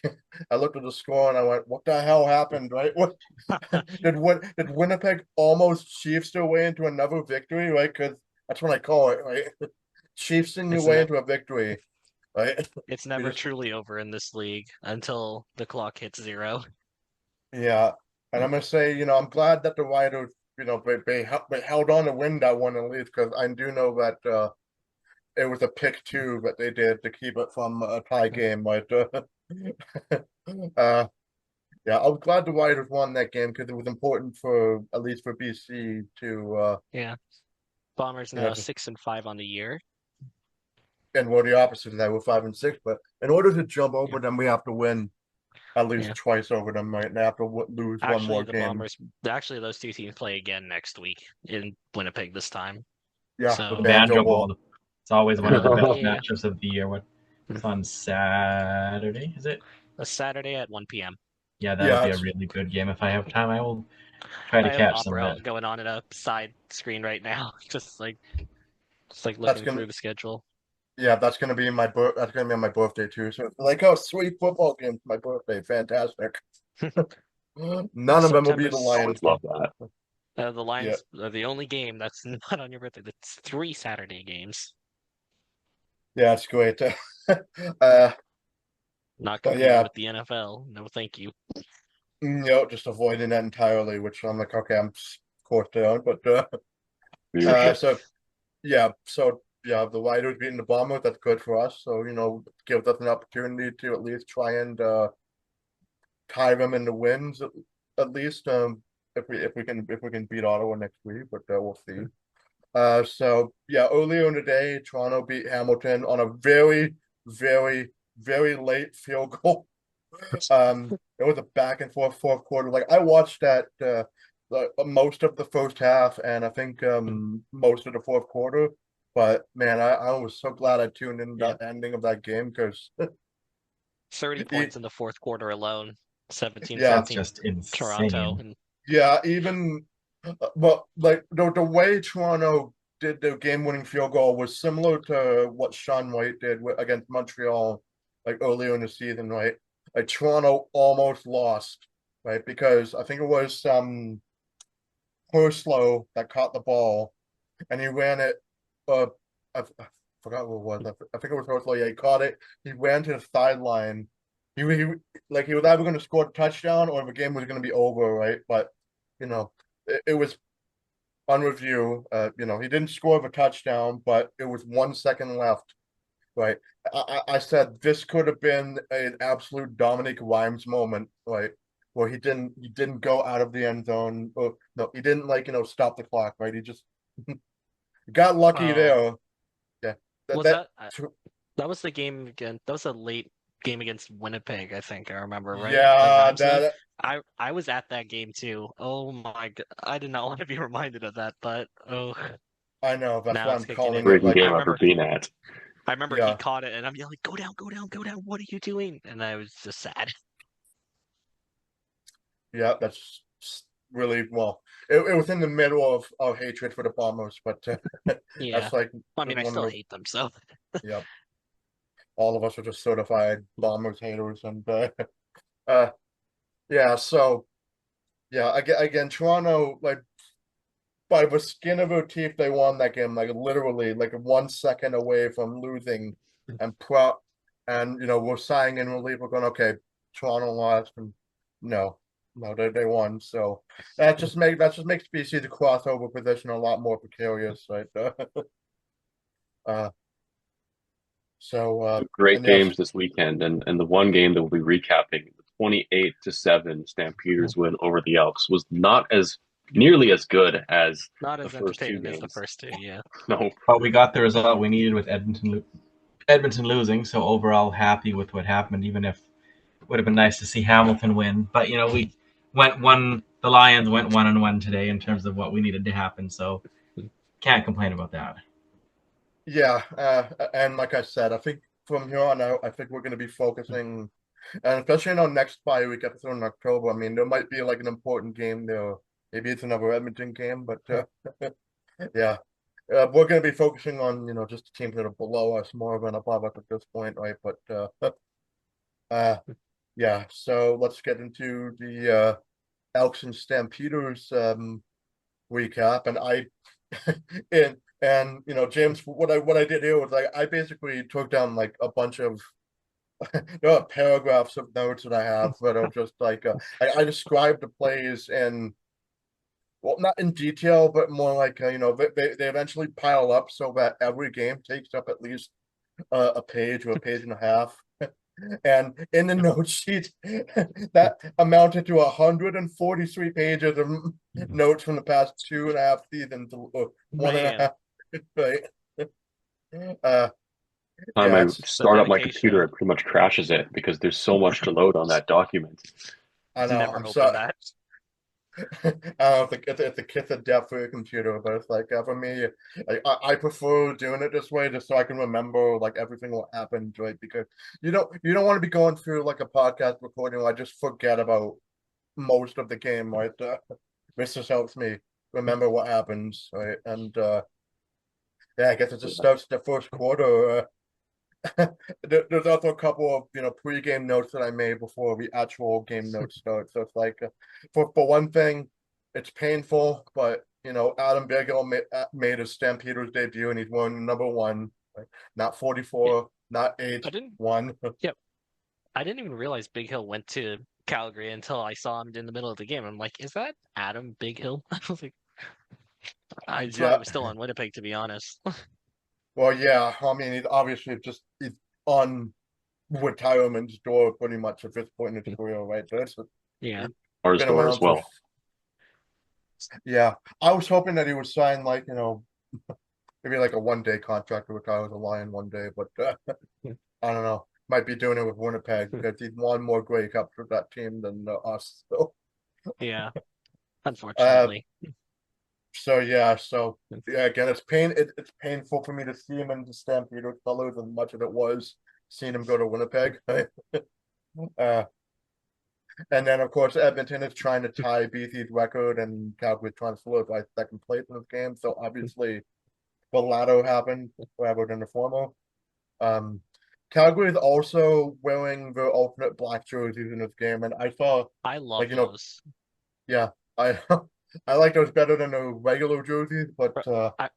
looked at the score and I went, "What the hell happened?" Right? What did Winnipeg almost Chiefs their way into another victory? Right? Because that's what I call it. Right? Chiefsing your It's way ne into a victory. Right? it's You never just truly over in this league until the clock hits zero. Yeah, and I'm gonna say, I'm glad that the Riders, they held on to win that one at least, because I do know that it was a pick two that they did to keep it from a tie game. But uh, yeah, I was glad the Riders won that game because it was important for at least for BC to Yeah, Bombers now 6-5 on the year. and we're the opposite of that. We're 5-6, but in order to jump Yeah. over them, we have to win. at least Yeah. twice over them, right? And they have to lose one Actually, more the game. Bombers. Actually, those two teams play again next week in Winnipeg this time. Yeah, The the So Banjo Banjo Bowl. Bowl. It's always one of the best yeah, matchups of the year. It's on Saturday, is it? a Saturday at 1 p.m. Yeah, that'll Yeah, be a it's really good game. If I have time, I will try to I have catch some of opera it. going on in a side screen right now, just like that's looking gonna through the schedule. that's gonna be that's gonna be on my birthday too. So like, oh, sweet football game for my birthday, fantastic. None of them will be September. the Lions. Always love that. The Yeah, Lions are the only game that's not on your birthday. That's 3 Saturday games. yeah, it's great. uh, Not but competing yeah, with the NFL. No, thank you. just avoiding that entirely, which I'm like, okay, I'm of course down, but Leadership. so the Riders beating the Bombers, that's good for us. So gives us an opportunity to at least try and tie them in the wins at least. If we can beat Ottawa next week, but we'll see. So yeah, earlier in the day, Toronto beat Hamilton on a very, very, very late field goal. It was a back and forth fourth quarter. Like I watched that most of the first half, and I think most of the fourth quarter. But man, I was so glad I tuned in Yeah. the ending of that game because 30 points in the fourth quarter alone. 17 yeah, That's 14 just Toronto. insane. And yeah, even well, like the way Toronto did the game-winning field goal was similar to what Sean White did against Montreal, like earlier in the season, right? Like Toronto almost lost, right? Because I think it was Purslow that caught the ball, and he ran it. I forgot what it was. I think it was Purslow. Yeah, he caught it. He ran to the sideline. He like he was either going to score a touchdown or the game was going to be over, right? But it was on review. He didn't score the touchdown, but it was 1 second left. Right. I said this could have been an absolute Dominic Rhymes moment, right? Where he didn't go out of the end zone. Or, no, he didn't stop the clock, right? He just got lucky oh, there. Yeah. That was that that was the game again? That was a late game against Winnipeg, I think I remember, right? The yeah, Rhymes game. that I was at that game too. Oh my God. I did not want to be reminded of that, but I know. That's now why it's I'm kicking calling in. it Great like game I've ever been at. I remember he yeah. caught it and I'm yelling, go down, go down, go down. What are you doing? And I was just sad. Yeah, that's really well. It was in the middle of hatred for the Bombers, but Yeah. that's like I mean, I one of still the hate them, so yeah. All of us are just certified Bombers haters, and uh, yeah. So yeah, again, Toronto like by the skin of their teeth, they won that game, like literally, like 1 second away from losing, and we're sighing in relief. We're going, okay, Toronto lost, and no, no, they won. So that just makes BC the crossover position a lot more precarious, right? uh, so Great and yes, games this weekend, and the one game that we'll be recapping, the 28-7 Stampeders win over the Elks, was not as nearly as good as not the as first two entertaining as the games. first two. Yeah. No, But we got the result we needed with Edmonton losing, so overall happy with what happened, even if it would have been nice to see Hamilton win. But we went one. The Lions went 1-1 today in terms of what we needed to happen, so can't complain about that. yeah, and like I said, I think from here on out, I think we're going to be focusing, and especially in our next bye week episode in October. I mean, there might be like an important game there. Maybe it's another Edmonton game, but yeah, we're going to be focusing on just the teams that are below us more than above us at this point, right? But uh, yeah. So let's get into the Elks and Stampeders recap, and James, what I did here was like I basically took down like a bunch of paragraphs of notes that I have that are just like I described the plays in, well, not in detail, but more like they eventually pile up so that every game takes up at least a page or a page and a half. And in the note sheet, that amounted to 143 pages of notes from the past 2.5 seasons, or one and a Man. half, right? Uh, Time Yeah, I it's The start up my computer, dedication. it pretty much crashes it because there's so much to load on that document. I know. Never I'm open sorry. that. I don't know if the kiss of death for your computer, but it's like for me, I prefer doing it this way just so I can remember like everything what happened, right? Because you don't want to be going through like a podcast recording where I just forget about most of the game, right? This just helps me remember what happens, right? And yeah, I guess it just starts the first quarter. There's also a couple of pre-game notes that I made before the actual game notes start. So it's like for one thing, it's painful, but Adam Biggill made his Stampeders debut and he's won number one, right? Not Yeah, 44, not I eight, didn't. one. Yeah, I didn't even realize Big Hill went to Calgary until I saw him in the middle of the game. I'm like, is that Adam Big Hill? I was like, I thought he Yeah, was still on Winnipeg, to be honest. well, yeah. I mean, he's on retirement's door pretty much at this point in his career, right? So Yeah, it's Ours been door as around for. well. Yeah, I was hoping that he would sign like maybe like a 1-day contract to retire as a Lion one day, but I don't know. Might be doing it with Winnipeg because he's won more Grey Cups with that team than us. So, yeah. uh, Unfortunately, so yeah. Again, it's painful for me to see him in the Stampeders colors as much as it was seeing him go to Winnipeg. uh, and then of course Edmonton is trying to tie BC's record, and Calgary trying to solidify second place in this game. So obviously, the latter happened rather than the former. Um, Calgary is also wearing the alternate black jerseys in this game, and I saw I love like those. yeah, I I like those better than the regular jerseys, but But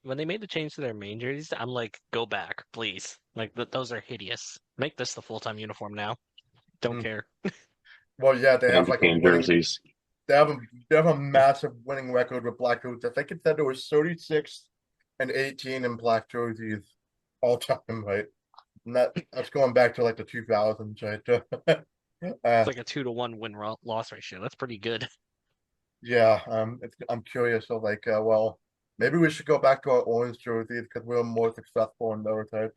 when they made the change to their main jerseys, I'm like, go back, please. Like those are hideous. Make this the full-time uniform now. Don't mm, care. well, yeah, they have Candy like a cane winning, jerseys. they have a massive winning record with black jerseys. I think it said there was 36 and 18 in black jerseys all time, right? And that's going back to like the 2000s, right? It's uh, like a 2-to-1 win-loss ratio. That's pretty good. Yeah, I'm curious. So, like, well, maybe we should go back to our orange jerseys because we were more successful in those types.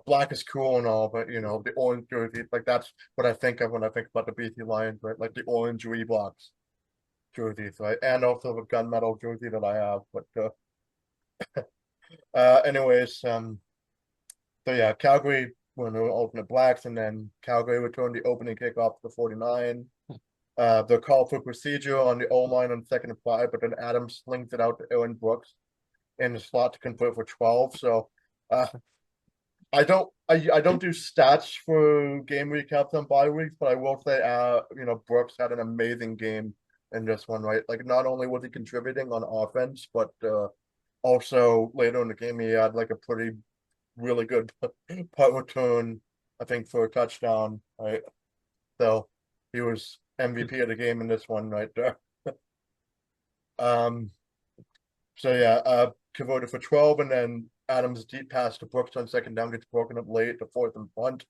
Black is cool and all, but the orange jerseys, like that's what I think of when I think about the BC Lions, right? Like the orange Reeboks jerseys, right? And also the gunmetal jersey that I have. But anyways, so yeah, Calgary won the alternate blacks, and then Calgary returned the opening kickoff to the 49. They're called for procedure on the O-line on 2nd and 5, but then Adams slings it out to Aaron Brooks in the slot to convert for 12. So uh, I don't do stats for game recaps on bye weeks, but I will say Brooks had an amazing game in this one, right? Like not only was he contributing on offense, but also later in the game he had like a pretty really good punt return, I think, for a touchdown, right? So he was MVP of the game in this one right there. Um, so yeah, converted for 12, and then Adams' deep pass to Brooks on second down gets broken up late, the fourth and punt.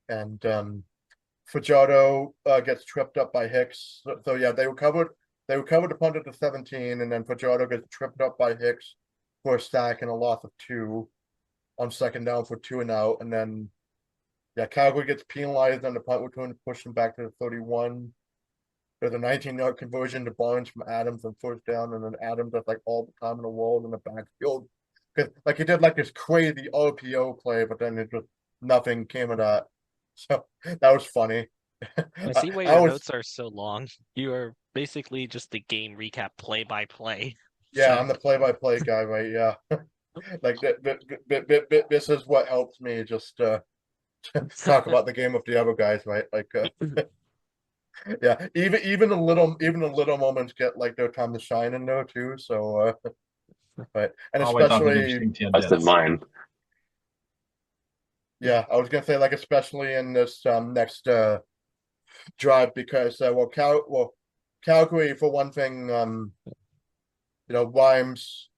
And Fajardo gets tripped up by Hicks. So yeah, they recovered the punt at the 17, and then Fajardo gets tripped up by Hicks for a sack and a loss of 2 on second down for 2 and out. And then yeah, Calgary gets penalized on the punt return to push them back to the 31. There's a 19-yard conversion to Barnes from Adams on first down, and then Adams has like all the time in the world in the backfield. Because like he did like this crazy RPO play, but then it just nothing came of that. So that was funny. I I, see why I your was notes are so long. You are basically just the game recap play by play. yeah, So I'm the play-by-play guy, right? Yeah, like this is what helps me just talk about the game with the other guys, right? Like yeah, even the little moments get like their time to shine in there too. So but and Always offers especially interesting Less than tidbits. mine. yeah, I was gonna say like especially in this next drive because Calgary for one thing, Rhymes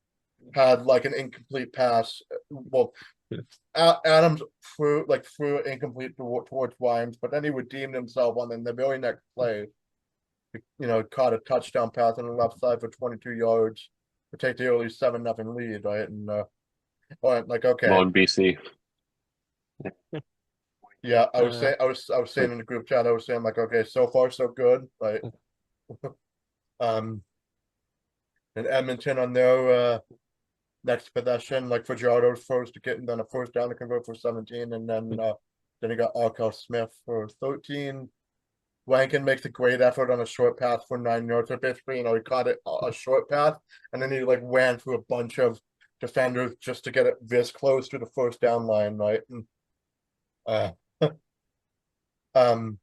had like an incomplete pass. Well, Adams threw incomplete towards Rhymes, but then he redeemed himself on the very next play. Caught a touchdown pass on the left side for 22 yards to take the early 7-0 lead, right? And But like, okay, Moan BC. yeah, I was Uh, saying, I was saying in the group chat, I was saying like, okay, so far so good. Like, um, in Edmonton on their next possession, like Fajardo's first to get and then a first down to convert for 17, and then he got Arkell Smith for 13. Rankin makes a great effort on a short pass for 9 yards. So basically, he caught it a short pass, and then he like ran through a bunch of defenders just to get it this close to the first down line, right? And uh, um,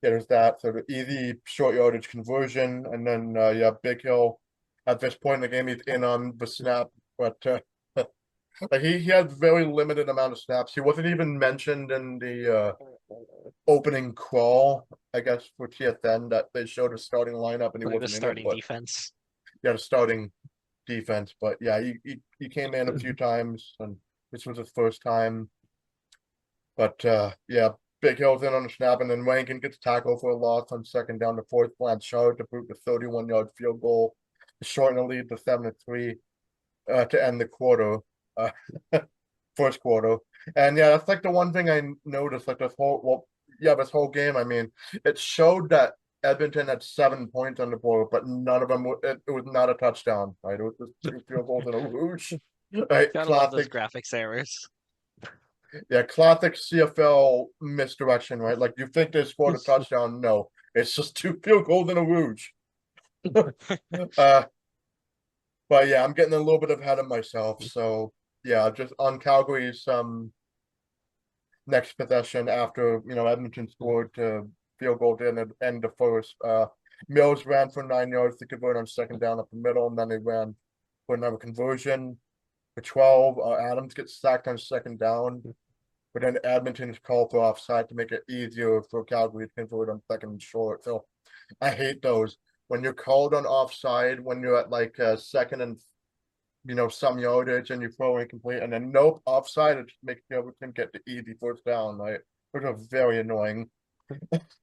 yeah, there's that. So the easy short yardage conversion, and then yeah, Big Hill. At this point in the game, he's in on the snap, but like he had very limited amount of snaps. He wasn't even mentioned in the opening crawl, I guess, for TSN that they showed a starting lineup and he like the wasn't in it, starting but defense. yeah, the starting defense. But yeah, he came in a few times and this was his first time. But yeah, Big Hill's in on the snap and then Rankin gets tackled for a loss on second down to fourth. Blanchard to prove the 31-yard field goal to shorten the lead to 7-3 to end the quarter. Uh, first quarter. And yeah, that's like the one thing I noticed, like this whole game. I mean, it showed that Edmonton had 7 points on the board, but none of them it was not a touchdown, right? It was just two field goals and a whoosh. Right, Gotta love those classic. graphics errors. Yeah, classic CFL misdirection, right? Like you think they scored a touchdown, no, it's just two field goals and a whoosh. uh, but yeah, I'm getting a little bit ahead of myself. So yeah, just on Calgary's next possession after Edmonton scored to field goal to end the first. Mills ran for 9 yards to convert on second down up the middle, and then they ran for another conversion for 12. Adams gets sacked on second down, but then Edmonton's called for offside to make it easier for Calgary to convert on second and short. So I hate those when you're called on offside when you're at like second and some yardage and you throw incomplete and then nope, offside, it just makes the other team get the easy first down, right? Which are very annoying.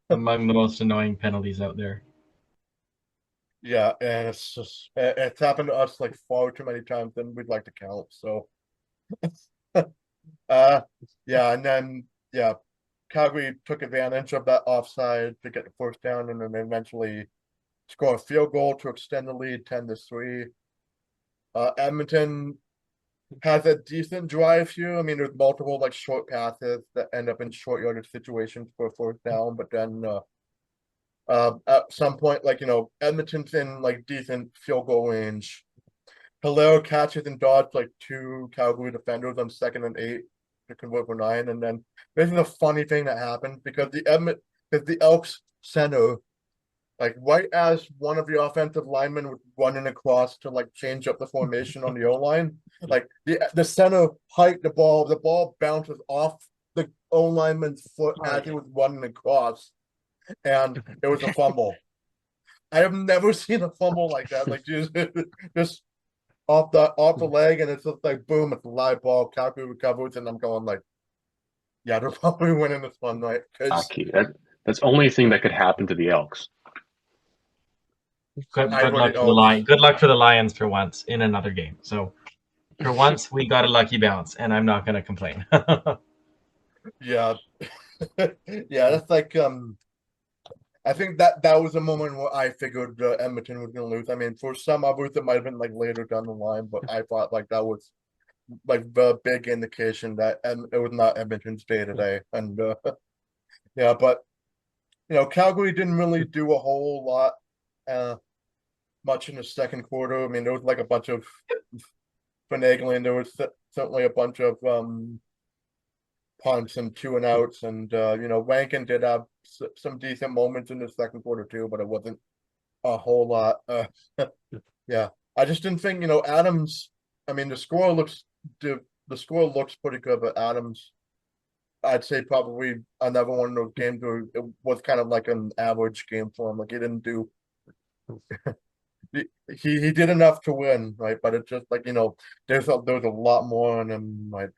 Among the most annoying penalties out there. Yeah, and it's just it's happened to us like far too many times than we'd like to count. So uh yeah, and then yeah, Calgary took advantage of that offside to get the first down and then eventually score a field goal to extend the lead 10-3. Edmonton has a decent drive here. I mean, there's multiple like short passes that end up in short yardage situations for a first down, but then at some point, like Edmonton's in like decent field goal range. Hilaire catches and dodges like two Calgary defenders on second and 8 to convert for 9, and then this is a funny thing that happened because the Elks center, like right as one of the offensive linemen was running across to like change up the formation on the O line, like the center hiked the ball bounces off the O lineman's foot as he was running across, and it was a fumble. I have never seen a fumble like that. Like just off the leg, and it's just like boom, it's a live ball. Calgary recovers, and I'm going like, yeah, they're probably winning this one, right? Because Hockey. That's the only thing that could happen to the Elks. Good luck for the Lions. Good luck for the Lions for once in another game. So for once, we got a lucky bounce, and I'm not going to complain. yeah, yeah, that's like I think that was a moment where I figured Edmonton was going to lose. I mean, for some others, it might have been like later down the line, but I thought like that was like the big indication that it was not Edmonton's day today. And yeah, but Calgary didn't really do a whole lot, much in the second quarter. I mean, there was like a bunch of finagling. There was certainly a bunch of punts and 2-and-outs, and Rankin did have some decent moments in the second quarter too, but it wasn't a whole lot. Yeah, I just didn't think Adams. I mean, the score looks pretty good, but Adams, I'd say probably another one of those games where it was kind of like an average game for him. Like he didn't do. He did enough to win, right? But it's just like there's a lot more on him, right?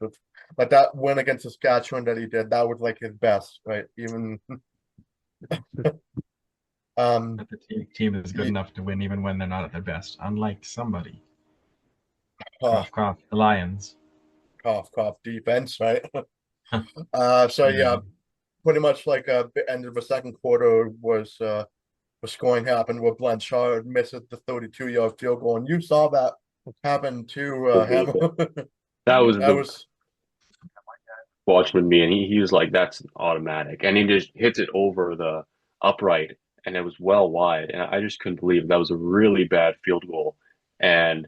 Like that win against Saskatchewan that he did, that was like his best, right? Even But the team is good enough to win even when they're not at their best, unlike somebody. Cough, cough, the Lions. cough cough defense, right? So Yeah. yeah, pretty much like the end of the second quarter was the scoring happened where Blanchard misses the 32-yard field goal, and you saw that happen to him. That was That the was watchman me, and he was like, "That's automatic," and he just hits it over the upright, and it was well wide, and I just couldn't believe it. That was a really bad field goal, and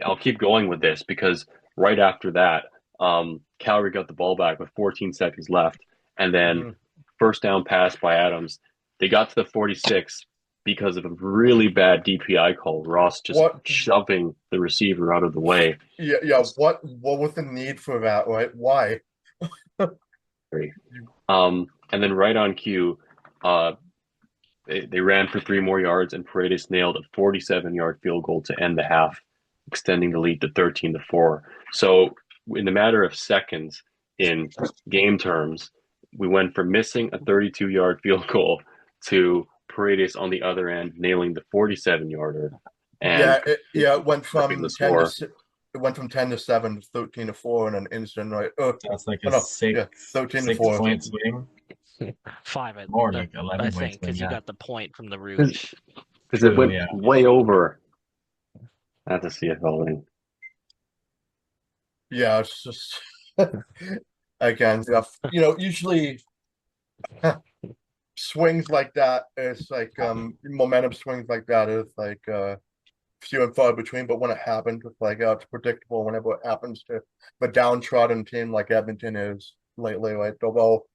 I'll keep going with this because right after that, Calgary got the ball back with 14 seconds left, and then mm, first down pass by Adams. They got to the 46 because of a really bad DPI call. Ross just what shoving the receiver out of the way. yeah, what was the need for that, right? Why? And then right on cue, uh, they ran for 3 more yards, and Paredes nailed a 47-yard field goal to end the half, extending the lead to 13-4. So, in the matter of seconds, in game terms, we went from missing a 32-yard field goal to Paredes on the other end nailing the 47-yarder and It went flipping the from score. it went from 10-7 to 13-4 in an instant, right? That's like Oh a no, yeah, 13-4. point swing. 5, More I, like I 11 point think, swing. because you Yeah. got the point from the Because Rouge. it True. went Yeah. way over at the CFL thing. Yeah, it's just again, usually swings like that is like momentum swings like that is like few and far between, but when it happens, it's like it's predictable whenever it happens to the downtrodden team like Edmonton is lately, like although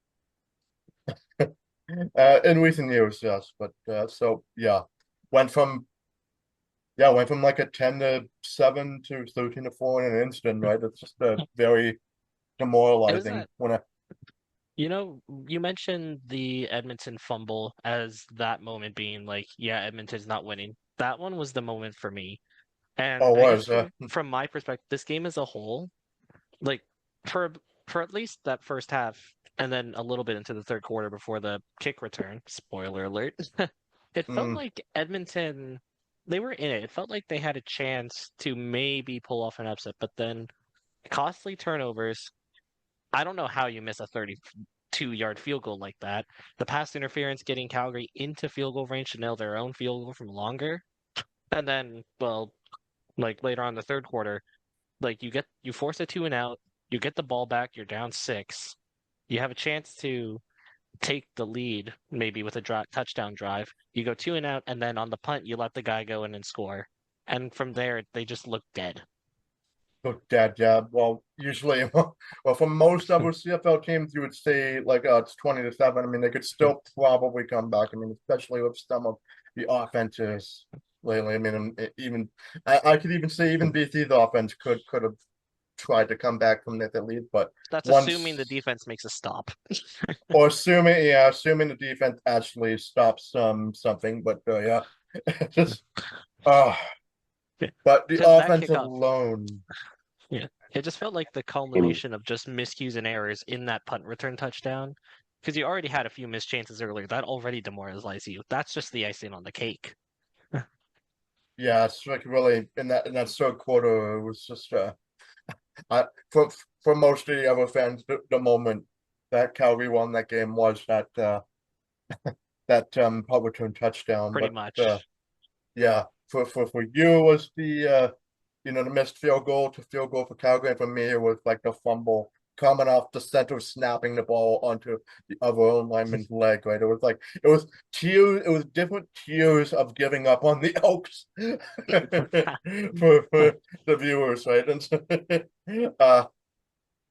in recent years, yes, but so yeah, went from went from like a 10-7 to 13-4 in an instant, right? It's just a very It was demoralizing that, when I you mentioned the Edmonton fumble as that moment being like, yeah, Edmonton's not winning. That one was the moment for me. And oh I guess was from my perspective, this game as a whole, like for for at least that first half, and then a little bit into the third quarter before the kick return, spoiler alert, it felt mm, like Edmonton, they were in it. It felt like they had a chance to maybe pull off an upset, but then costly turnovers. I don't know how you miss a 32-yard field goal like that. The pass interference getting Calgary into field goal range to nail their own field goal from longer. And then, well, like later on in the third quarter, like you force a 2 and out, you get the ball back, you're down 6. You have a chance to take the lead, maybe with a touchdown drive. You go 2 and out, and then on the punt, you let the guy go in and score. And from there, they just look dead. look dead, yeah. Well, usually, well, for most of our CFL teams, you would say like it's 20-7. I mean, they could still probably come back. I mean, especially with some of the offenses lately. I mean, even I could even say even BC's offense could have tried to come back from that lead, but That's assuming the once defense makes a stop. or assuming the defense actually stops something, but yeah, just uh but the Because that offense kickoff, alone, yeah, it just felt like the And culmination of just miscues and errors in that punt return touchdown. Because you already had a few missed chances earlier. That already demoralized you. That's just the icing on the cake. yeah, it's like really in that third quarter, it was just I for most of the other fans, the moment that Calgary won that game was that punt return touchdown, Pretty but much. yeah, for you was the missed field goal for Calgary. And for me, it was like the fumble coming off the center, snapping the ball onto the other lineman's leg. Right, it was tears. It was different tiers of giving up on the Elks for the viewers, right? And so,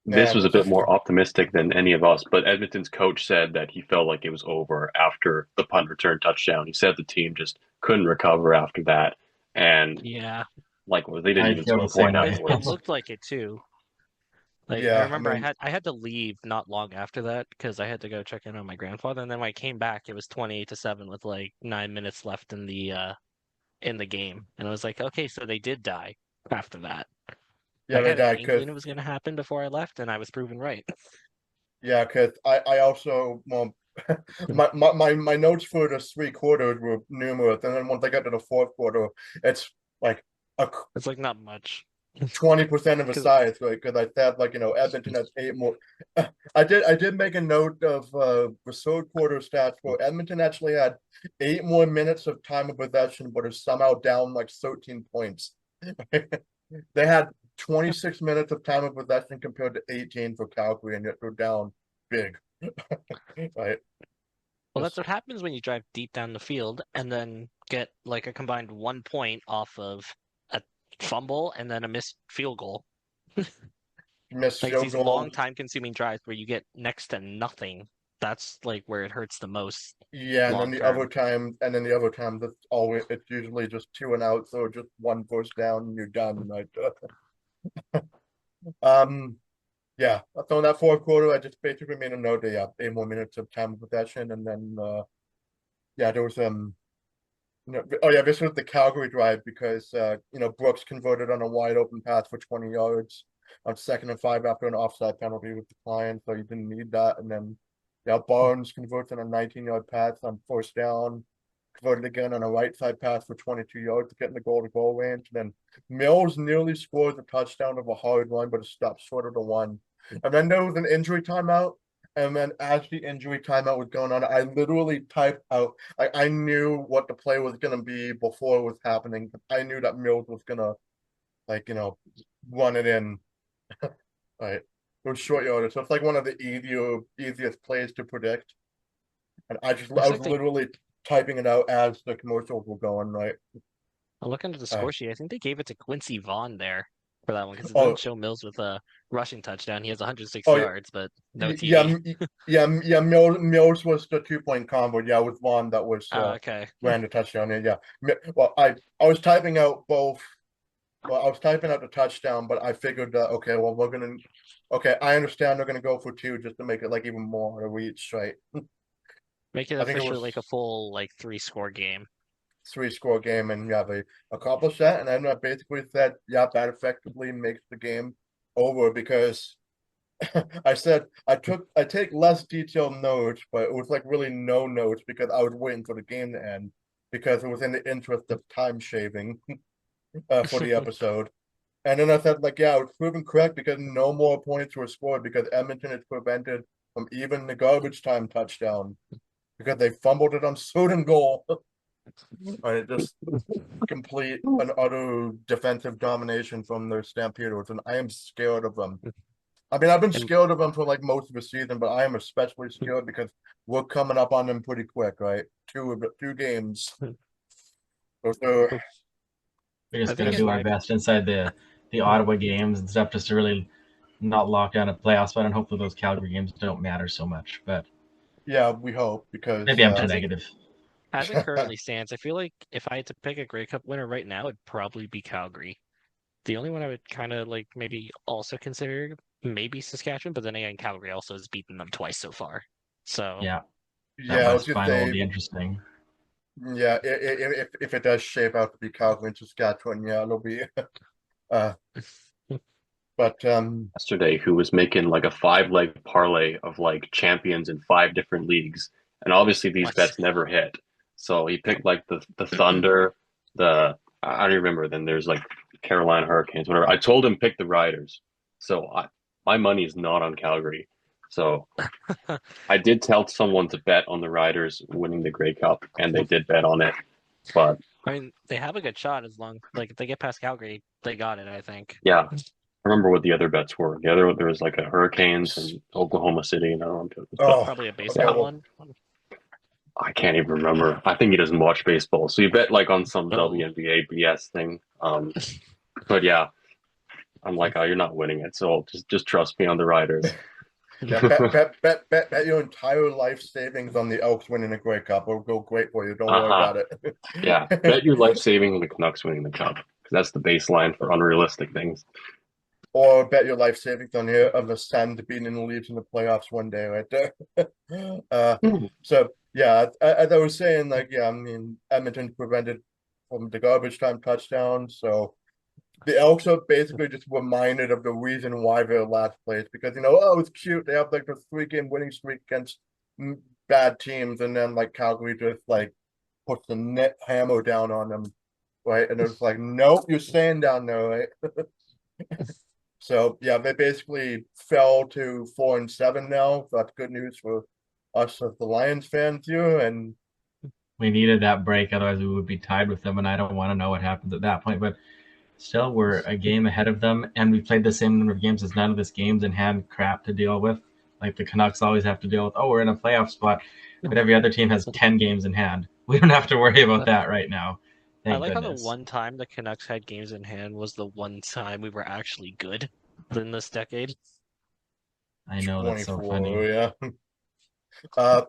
this man, was a it's bit just more optimistic than any of us, but Edmonton's coach said that he felt like it was over after the punt return touchdown. He said the team just couldn't recover after that, and Yeah. like well, they didn't I even feel score the a same point way. It afterwards. looked like it too. Like I yeah. I remember mean, I had to leave not long after that because I had to go check in on my grandfather, and then when I came back, it was 28-7 with like 9 minutes left in the game, and I was like, okay, so they did die after that. yeah, Like I they had an died because inkling it was going to happen before I left, and I was proven right. yeah, because I also well my notes for the three quarters were numerous, and then once I got to the fourth quarter, it's like a It's like not much. 20% of the 'Cause size, right? Because I said like Edmonton has 8 more. I did make a note of the third quarter stats for Edmonton actually had 8 more minutes of time of possession, but is somehow down like 13 points. They had 26 minutes of time of possession compared to 18 for Calgary, and yet they're down big. Right. well, that's Just what happens when you drive deep down the field and then get like a combined 1 point off of a fumble and then a missed field goal. missed Like it's field these long goal. time consuming drives where you get next to nothing. That's like where it hurts the most Yeah, and then long the term. other time, it's usually just 2 and out, so just one first down and you're done. Right. Um, yeah. So in that fourth quarter, I just basically made a note that 8 more minutes of time of possession, and then there was oh yeah, this was the Calgary drive because Brooks converted on a wide open pass for 20 yards on 2nd and 5 after an offside penalty was declined, so you didn't need that. And then Barnes converts on a 19-yard pass on first down, converted again on a right side pass for 22 yards to get in the goal range. And then Mills nearly scores a touchdown of a hard run, but it stopped short of the one. And then there was an injury timeout. And then as the injury timeout was going on, I literally typed out. I knew what the play was gonna be before it was happening. I knew that Mills was gonna run it in. Right. It was short yardage. So it's like one of the easiest plays to predict. And I Looks was like they literally typing it out as the commercials were going, right? I'll look into the Uh, score sheet. I think they gave it to Quincy Vaughn there for that one because it doesn't oh, show Mills with a rushing touchdown. He has 106 oh, yards, but no yeah, TD. yeah. Mills was the 2 point combo. Yeah, with Vaughn that was Oh, okay. ran the touchdown. And yeah, well, I was typing out both. Well, I was typing out the touchdown, but I figured that okay, well, I understand they're gonna go for two just to make it like even more a reach, right? Make it I think it officially like a was full like 3-score game. 3 score game, and yeah, they accomplished that. And then I basically said, yeah, that effectively makes the game over because I said I take less detailed notes, but it was like really no notes because I was waiting for the game to end because it was in the interest of time shaving for the episode. And then I said, like, yeah, it was proven correct because no more points were scored because Edmonton is prevented from even the garbage time touchdown because they fumbled it on third and goal. And just complete and utter defensive domination from the Stampeders, and I am scared of them. I mean, I've been And scared of them for like most of the season, but I am especially scared because we're coming up on them pretty quick, right? Two games. So, We I just got to think in do our my best inside the Ottawa games and stuff just to really not lock down a playoff spot, and hopefully those Calgary games don't matter so much. But yeah, we hope because maybe I'm too as it negative. as it currently stands, I feel like if I had to pick a Grey Cup winner right now, it'd probably be Calgary. The only one I would kind of like maybe also consider maybe Saskatchewan, but then again, Calgary also has beaten them twice so far. So Yeah, that yeah, I was West just final will say be interesting. yeah, if it does shape out to be Calgary and Saskatchewan, yeah, it'll be uh but Yesterday who was making like a 5 leg parlay of like champions in 5 different leagues. And obviously these what? bets never hit. So he picked like the Thunder, I don't remember. Then there's like Carolina Hurricanes, whatever. I told him pick the Riders. So my money is not on Calgary. So I did tell someone to bet on the Riders winning the Grey Cup, and they did bet on it. But I mean, they have a good shot as long like if they get past Calgary, they got it, I think. yeah, I remember what the other bets were. The other there was like a Hurricanes and Oklahoma City, and I don't know. But oh, Probably a okay, yeah, baseball well, one. I can't even remember. I think he doesn't watch baseball, so you bet like on some Oh, WNBA BS thing. But yeah, I'm like, oh, you're not winning it, so just trust me on the Riders. yeah, bet your entire life savings on the Elks winning the Grey Cup. It'll go great for you. Don't worry Uh-huh. about Yeah, it. bet your life saving on the Canucks winning the cup because that's the baseline for unrealistic things. Or bet your life savings on here of the Sens beating the Leafs in the playoffs one day, right there. So yeah, as I was saying, like yeah, I mean Edmonton prevented from the garbage time touchdown, so the Elks are basically just reminded of the reason why they're last place because oh it's cute they have like the 3 game winning streak against bad teams, and then like Calgary just like puts the net hammer down on them, right? And it's like nope, you're staying down there, right? So yeah, they basically fell to 4-7 now. That's good news for us as the Lions fans here. And We needed that break, otherwise we would be tied with them, and I don't want to know what happens at that point. But still, we're a game ahead of them, and we played the same number of games as none of this games in hand crap to deal with. Like the Canucks always have to deal with, oh, we're in a playoff spot, but every other team has 10 games in hand. We don't have to worry about that right now. I Thank like how the goodness. one time the Canucks had games in hand was the one time we were actually good in this decade. I know, that's so 24, funny. yeah. Uh,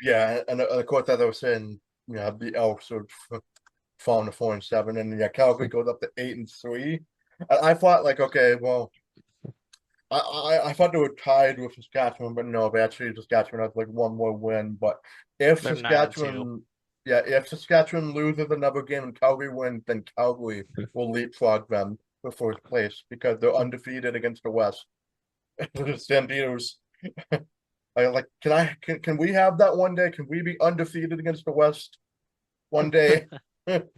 yeah, and of course, as I was saying, the Elks are falling to 4-7, and yeah, Calgary goes up to 8-3. I thought like, okay, well, I thought they were tied with Saskatchewan, but no, they actually Saskatchewan has like one more win. But if They're 9-2. Saskatchewan, yeah, if Saskatchewan loses another game and Calgary wins, then Calgary will leapfrog them for first place because they're undefeated against the West. The Sanditos. I like, can we have that one day? Can we be undefeated against the West one day? It'd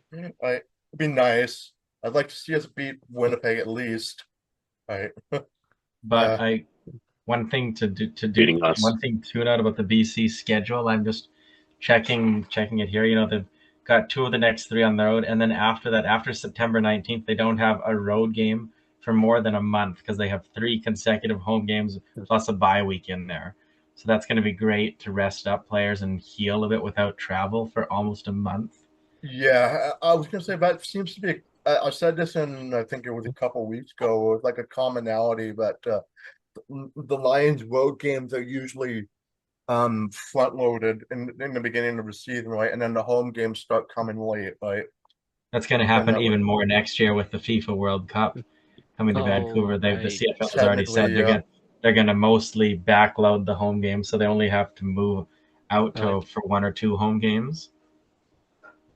be nice. I'd like to see us beat Winnipeg at least. Right. But Uh, I one thing to do beating us. one thing to note about the BC schedule. I'm just checking it here. You know, they've got two of the next three on the road, and then after that, after September 19th, they don't have a road game for more than a month because they have three consecutive home games plus a bye week in there. So that's going to be great to rest up players and heal a bit without travel for almost a month. yeah, I was gonna say that seems to be. I said this in I think it was a couple weeks ago. It was like a commonality that the Lions road games are usually front loaded in the beginning of the season, right? And then the home games start coming late, right? That's going to And happen that would even more next year with the FIFA World Cup coming to Oh, Vancouver. The right. CFL has already technically, said they're gonna mostly backload the home games, so they only have to move out I like to for one or two home games.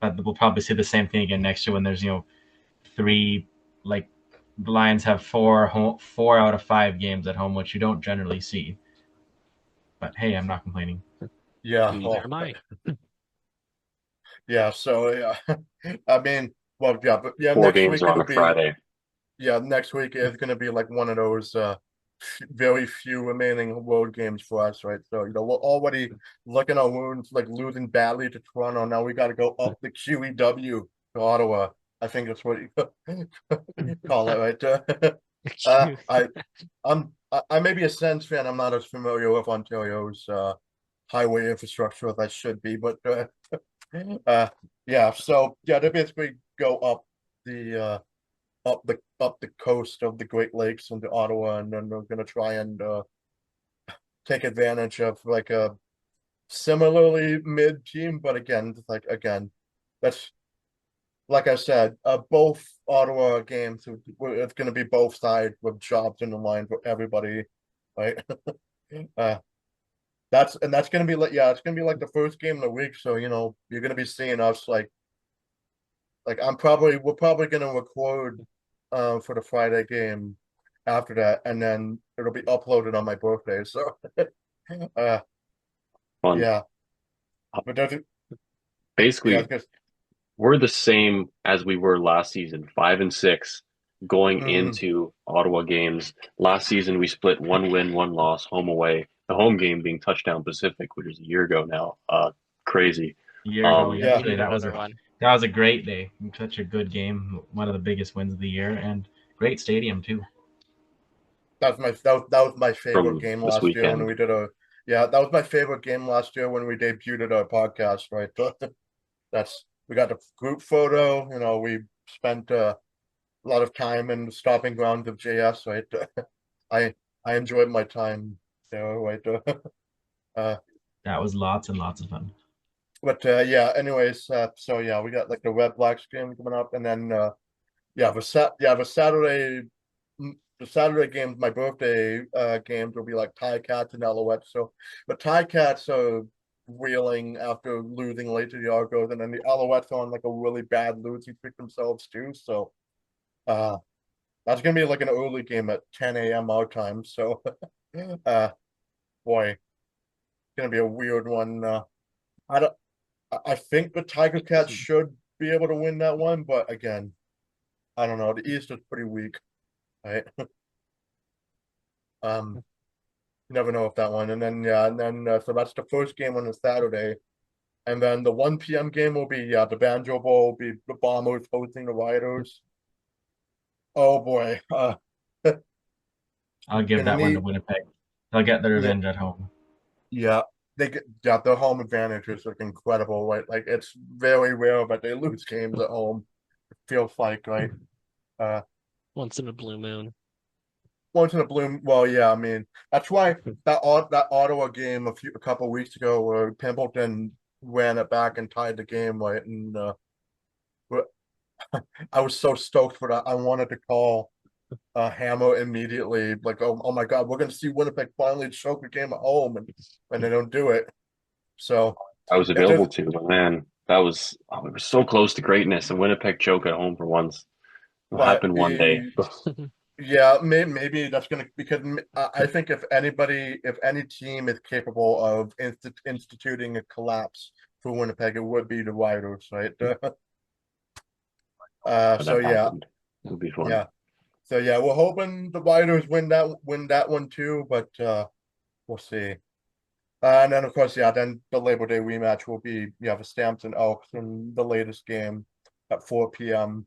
But we'll probably see the same thing again next year when there's three, like the Lions have four out of five games at home, which you don't generally see. But hey, I'm not complaining. yeah, neither oh, am I. yeah. So yeah, I mean, well, yeah, but yeah, Four next games week are on it'll a be Friday. yeah, next week is going to be like one of those very few remaining road games for us, right? So we're already looking at wounds like losing badly to Toronto. Now we got to go up the QEW to Ottawa. I think that's what you call it, right? I I may be a Sens fan. I'm not as familiar with Ontario's highway infrastructure as I should be, but uh, yeah. So yeah, they basically go the uh, up the coast of the Great Lakes into Ottawa, and then they're gonna try and take advantage of like a similarly mid team, but again, like again, that's like I said, both Ottawa games. It's gonna be both sides with jobs in the line for everybody, right? uh, that's gonna be like yeah, it's gonna be like the first game of the week. So you're gonna be seeing us like we're probably gonna record for the Friday game after that, and then it'll be uploaded on my birthday. So uh Fun. yeah. But does it yeah, Basically, we're the same as we were last season, 5-6 going mm, into Ottawa games. Last season we split one win, one loss, home away. The home game being Touchdown Pacific, which is a year ago now. Crazy. A year ago Um, yeah, We yesterday, need another one. that was a great day. Such a good game, one of the biggest wins of the year, and great stadium too. that was my favorite from game this last year when weekend. we did a yeah, that was my favorite game last year when we debuted our podcast, right? That's we got a group photo, we spent a lot of time in the stopping grounds of JS, right? I I enjoyed my time there, right? Uh, That was lots and lots of fun. but yeah, anyways, so yeah, we got like the Red Blacks game coming up, and then yeah, the Saturday games, my birthday games will be like Tie Cats and Alouettes. So, but Tie Cats are reeling after losing late to the Argos, and then the Alouettes are on like a really bad losing streak themselves too. So, uh, that's gonna be like an early game at 10 a.m. our time. So, uh, boy, it's gonna be a weird one. I don't. I think the Tiger Cats should be able to win that one, but again, I don't know. The East is pretty weak. right? You never know if that one. And then so that's the first game on a Saturday, and then the 1 p.m. game will be the Banjo Bowl will be the Bombers hosting the Riders. Oh boy, I'll give gonna that one to need Winnipeg. They'll get their yeah revenge at home. yeah their home advantage is like incredible, right? Like it's very rare that they lose games at home. It feels like right. Uh, Once in a blue moon. Once in a bloom. Well, yeah, I mean that's why that Ottawa game a couple weeks ago where Pimpleton ran it back and tied the game right, and I was so stoked for that. I wanted to call Hammer immediately, like, oh my God, we're gonna see Winnipeg finally choke a game at home, and they don't do it. So I was if there's available to, but man, that was we were so close to greatness, and Winnipeg choke at home for once. It'll but happen one day. yeah, maybe that's gonna because I think if any team is capable of instituting a collapse for Winnipeg, it would be the Riders, right? But So that yeah, happened. It'll be fun. yeah, so yeah, we're hoping the Riders win that one too, but we'll see. And then of course, yeah, then the Labor Day rematch will be the Stamps and Elks in the latest game at 4 p.m.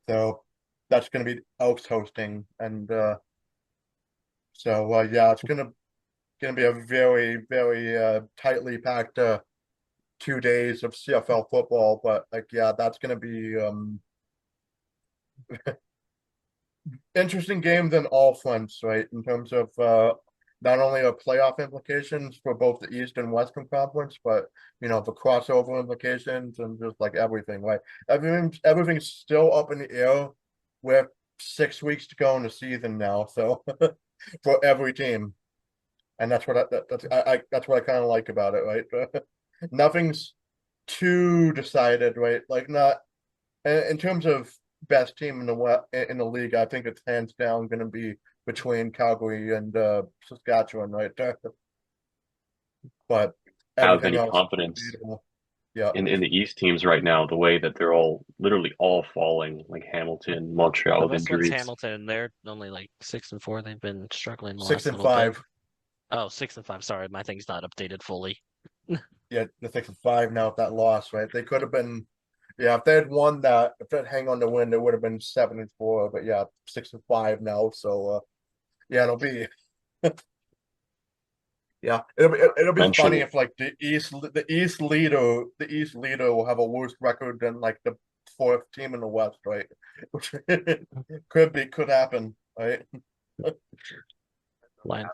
So that's going to be Elks hosting, and so yeah, it's gonna be a very tightly packed 2 days of CFL football. But like yeah, that's gonna be interesting games on all fronts, right? In terms of not only the playoff implications for both the East and Western Conference, but the crossover implications and just like everything, right? Everything's still up in the air with 6 weeks to go in the season now, so for every team, and that's what that's what I kind of like about it, right? Nothing's too decided, right? Like not in terms of best team in the league. I think it's hands down going to be between Calgary and Saskatchewan, right? But Have everything any else is confidence beatable. Yeah, in the East teams right now? The way that they're all literally all falling, like Hamilton, Montreal The with West one's injuries. Hamilton. They're only like 6-4. They've been struggling the six last and little bit. five. Oh, 6-5. Sorry, my thing's not updated fully. Yeah, the 6 and 5 now. If that loss, right? They could have been. Yeah, if they had won that, if they'd hang on to win, it would have been 7-4. But yeah, 6 and 5 now. So yeah, it'll be. Yeah, it'll be funny Eventually, if like the East leader will have a worse record than like the fourth team in the West, right? Which could happen, right? Lions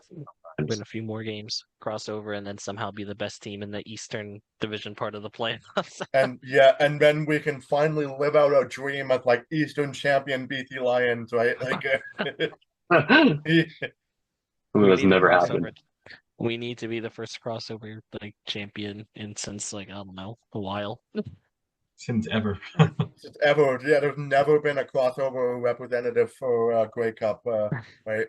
win a few more games, cross over, and then somehow be the best team in the Eastern Division part of the playoffs. And yeah, and then we can finally live out our dream as like Eastern champion BT Lions, right? Like We that's need a never happened. crossover. We need to be the first crossover like champion in since like I don't know a while. Since ever. since ever, yeah, there's never been a crossover representative for Grey Cup, right?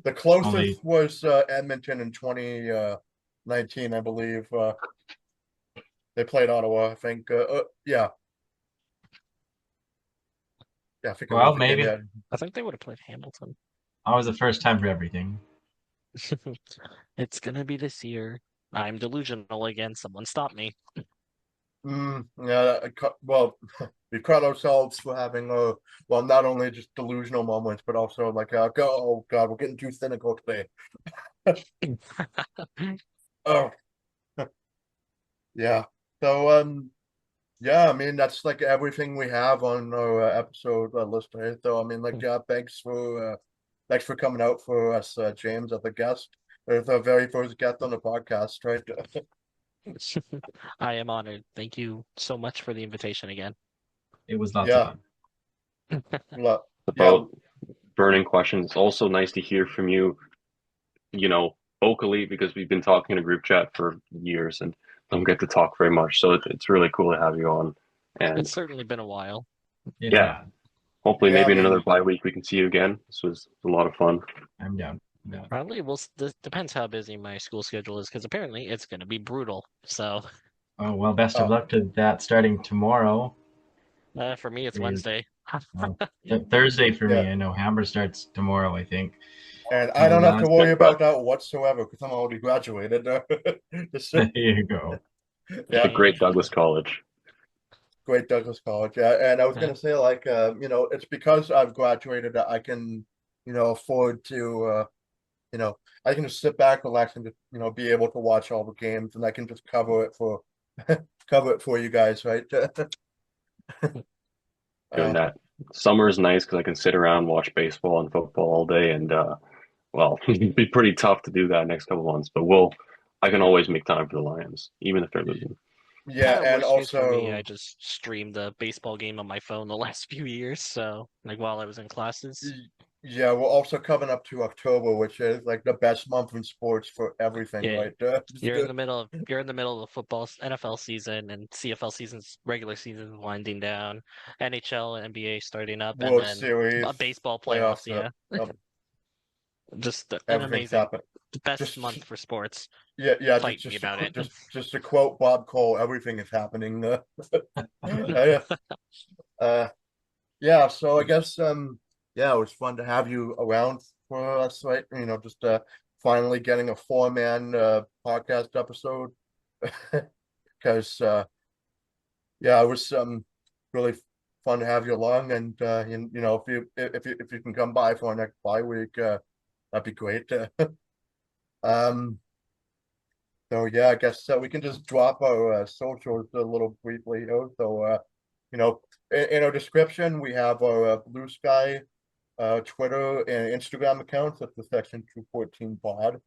The Only closest was Edmonton in 2019, I believe. They played Ottawa, I think. Yeah, I think it was well, the game. maybe Yeah, I think they would have played Hamilton. always the first time for everything. It's gonna be this year. I'm delusional again. Someone stop me. yeah. Well, we caught ourselves for having well, not only just delusional moments, but also like, oh God, we're getting too cynical today. Oh, yeah. So, yeah, I mean that's like everything we have on our episode list, right? So, I mean, like, yeah, thanks for coming out for us, James, as a guest. As the very first guest on the podcast, right? I am honored. Thank you so much for the invitation again. It was lots of Yeah, fun. yeah, About burning questions. It's also nice to hear from you, vocally because we've been talking in a group chat for years and don't get to talk very much. So it's really cool to have you on. And It's certainly been a while. It yeah, has. hopefully yeah. I maybe in another mean, bye week we can see you again. This was a lot of fun. I'm down. Yeah. Probably this depends how busy my school schedule is because apparently it's going to be brutal. So Oh well, best of oh, luck to that starting tomorrow. for me, it's Is Wednesday. Thursday for Yeah. me. I know Hammer starts tomorrow, I think. And I And the don't have to last, worry about that whatsoever because I'm already graduated. there you go. The Yeah, great Douglas College. great Douglas College. Yeah, and I was Yeah. gonna say like it's because I've graduated that I can, afford to I can just sit back, relax, and just, be able to watch all the games, and I can just cover it for cover it for you guys, right? Doing Uh, that. Summer is nice because I can sit around and watch baseball and football all day, and well, it'd be pretty tough to do that next couple months. But I can always make time for the Lions, even if they're losing. yeah, and Worst case for me, I also, just streamed the baseball game on my phone the last few years. So, like while I was in classes. yeah, we're also coming up to October, which is like the best month in sports for everything, Yeah, right? you're in the middle of the NFL season and CFL season's regular season winding down, NHL and NBA starting up, and World then Series, baseball playoffs. playoffs, Yeah, um, just an everything's amazing, happening. the best Just month for sports. yeah, Fight me about it. just to quote Bob Cole, everything is happening. Uh, uh, yeah, so I guess yeah, it was fun to have you around for us, right? Just finally getting a four-man podcast episode because yeah, it was really fun to have you along, and if you can come by for our next bye week, that'd be great. Um, so yeah, I guess we can just drop our socials a little briefly here. So in our description we have our Blue Sky, Twitter and Instagram accounts. That's the Section 214 pod.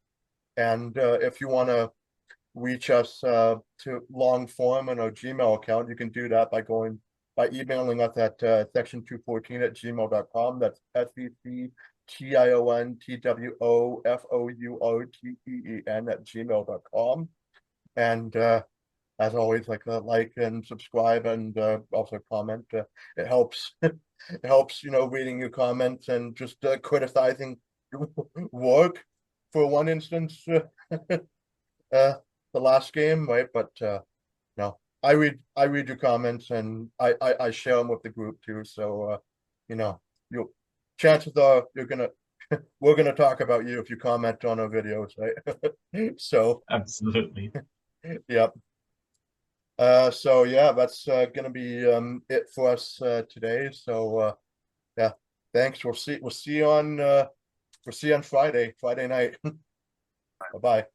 And if you want to reach us to long form in our Gmail account, you can do that by emailing us at section214 at gmail.com. That's SECTIONTWOFOURTEEN at gmail.com. And as always, like and subscribe, and also comment. It helps. It helps, reading your comments and just criticizing work. For one instance, the last game, right? But no, I read your comments, and I share them with the group too. So you know, you chances are we're gonna talk about you if you comment on our videos, right? So Absolutely. yep. So yeah, that's gonna be it for us today. So yeah, thanks. We'll see you on Friday night. Bye bye.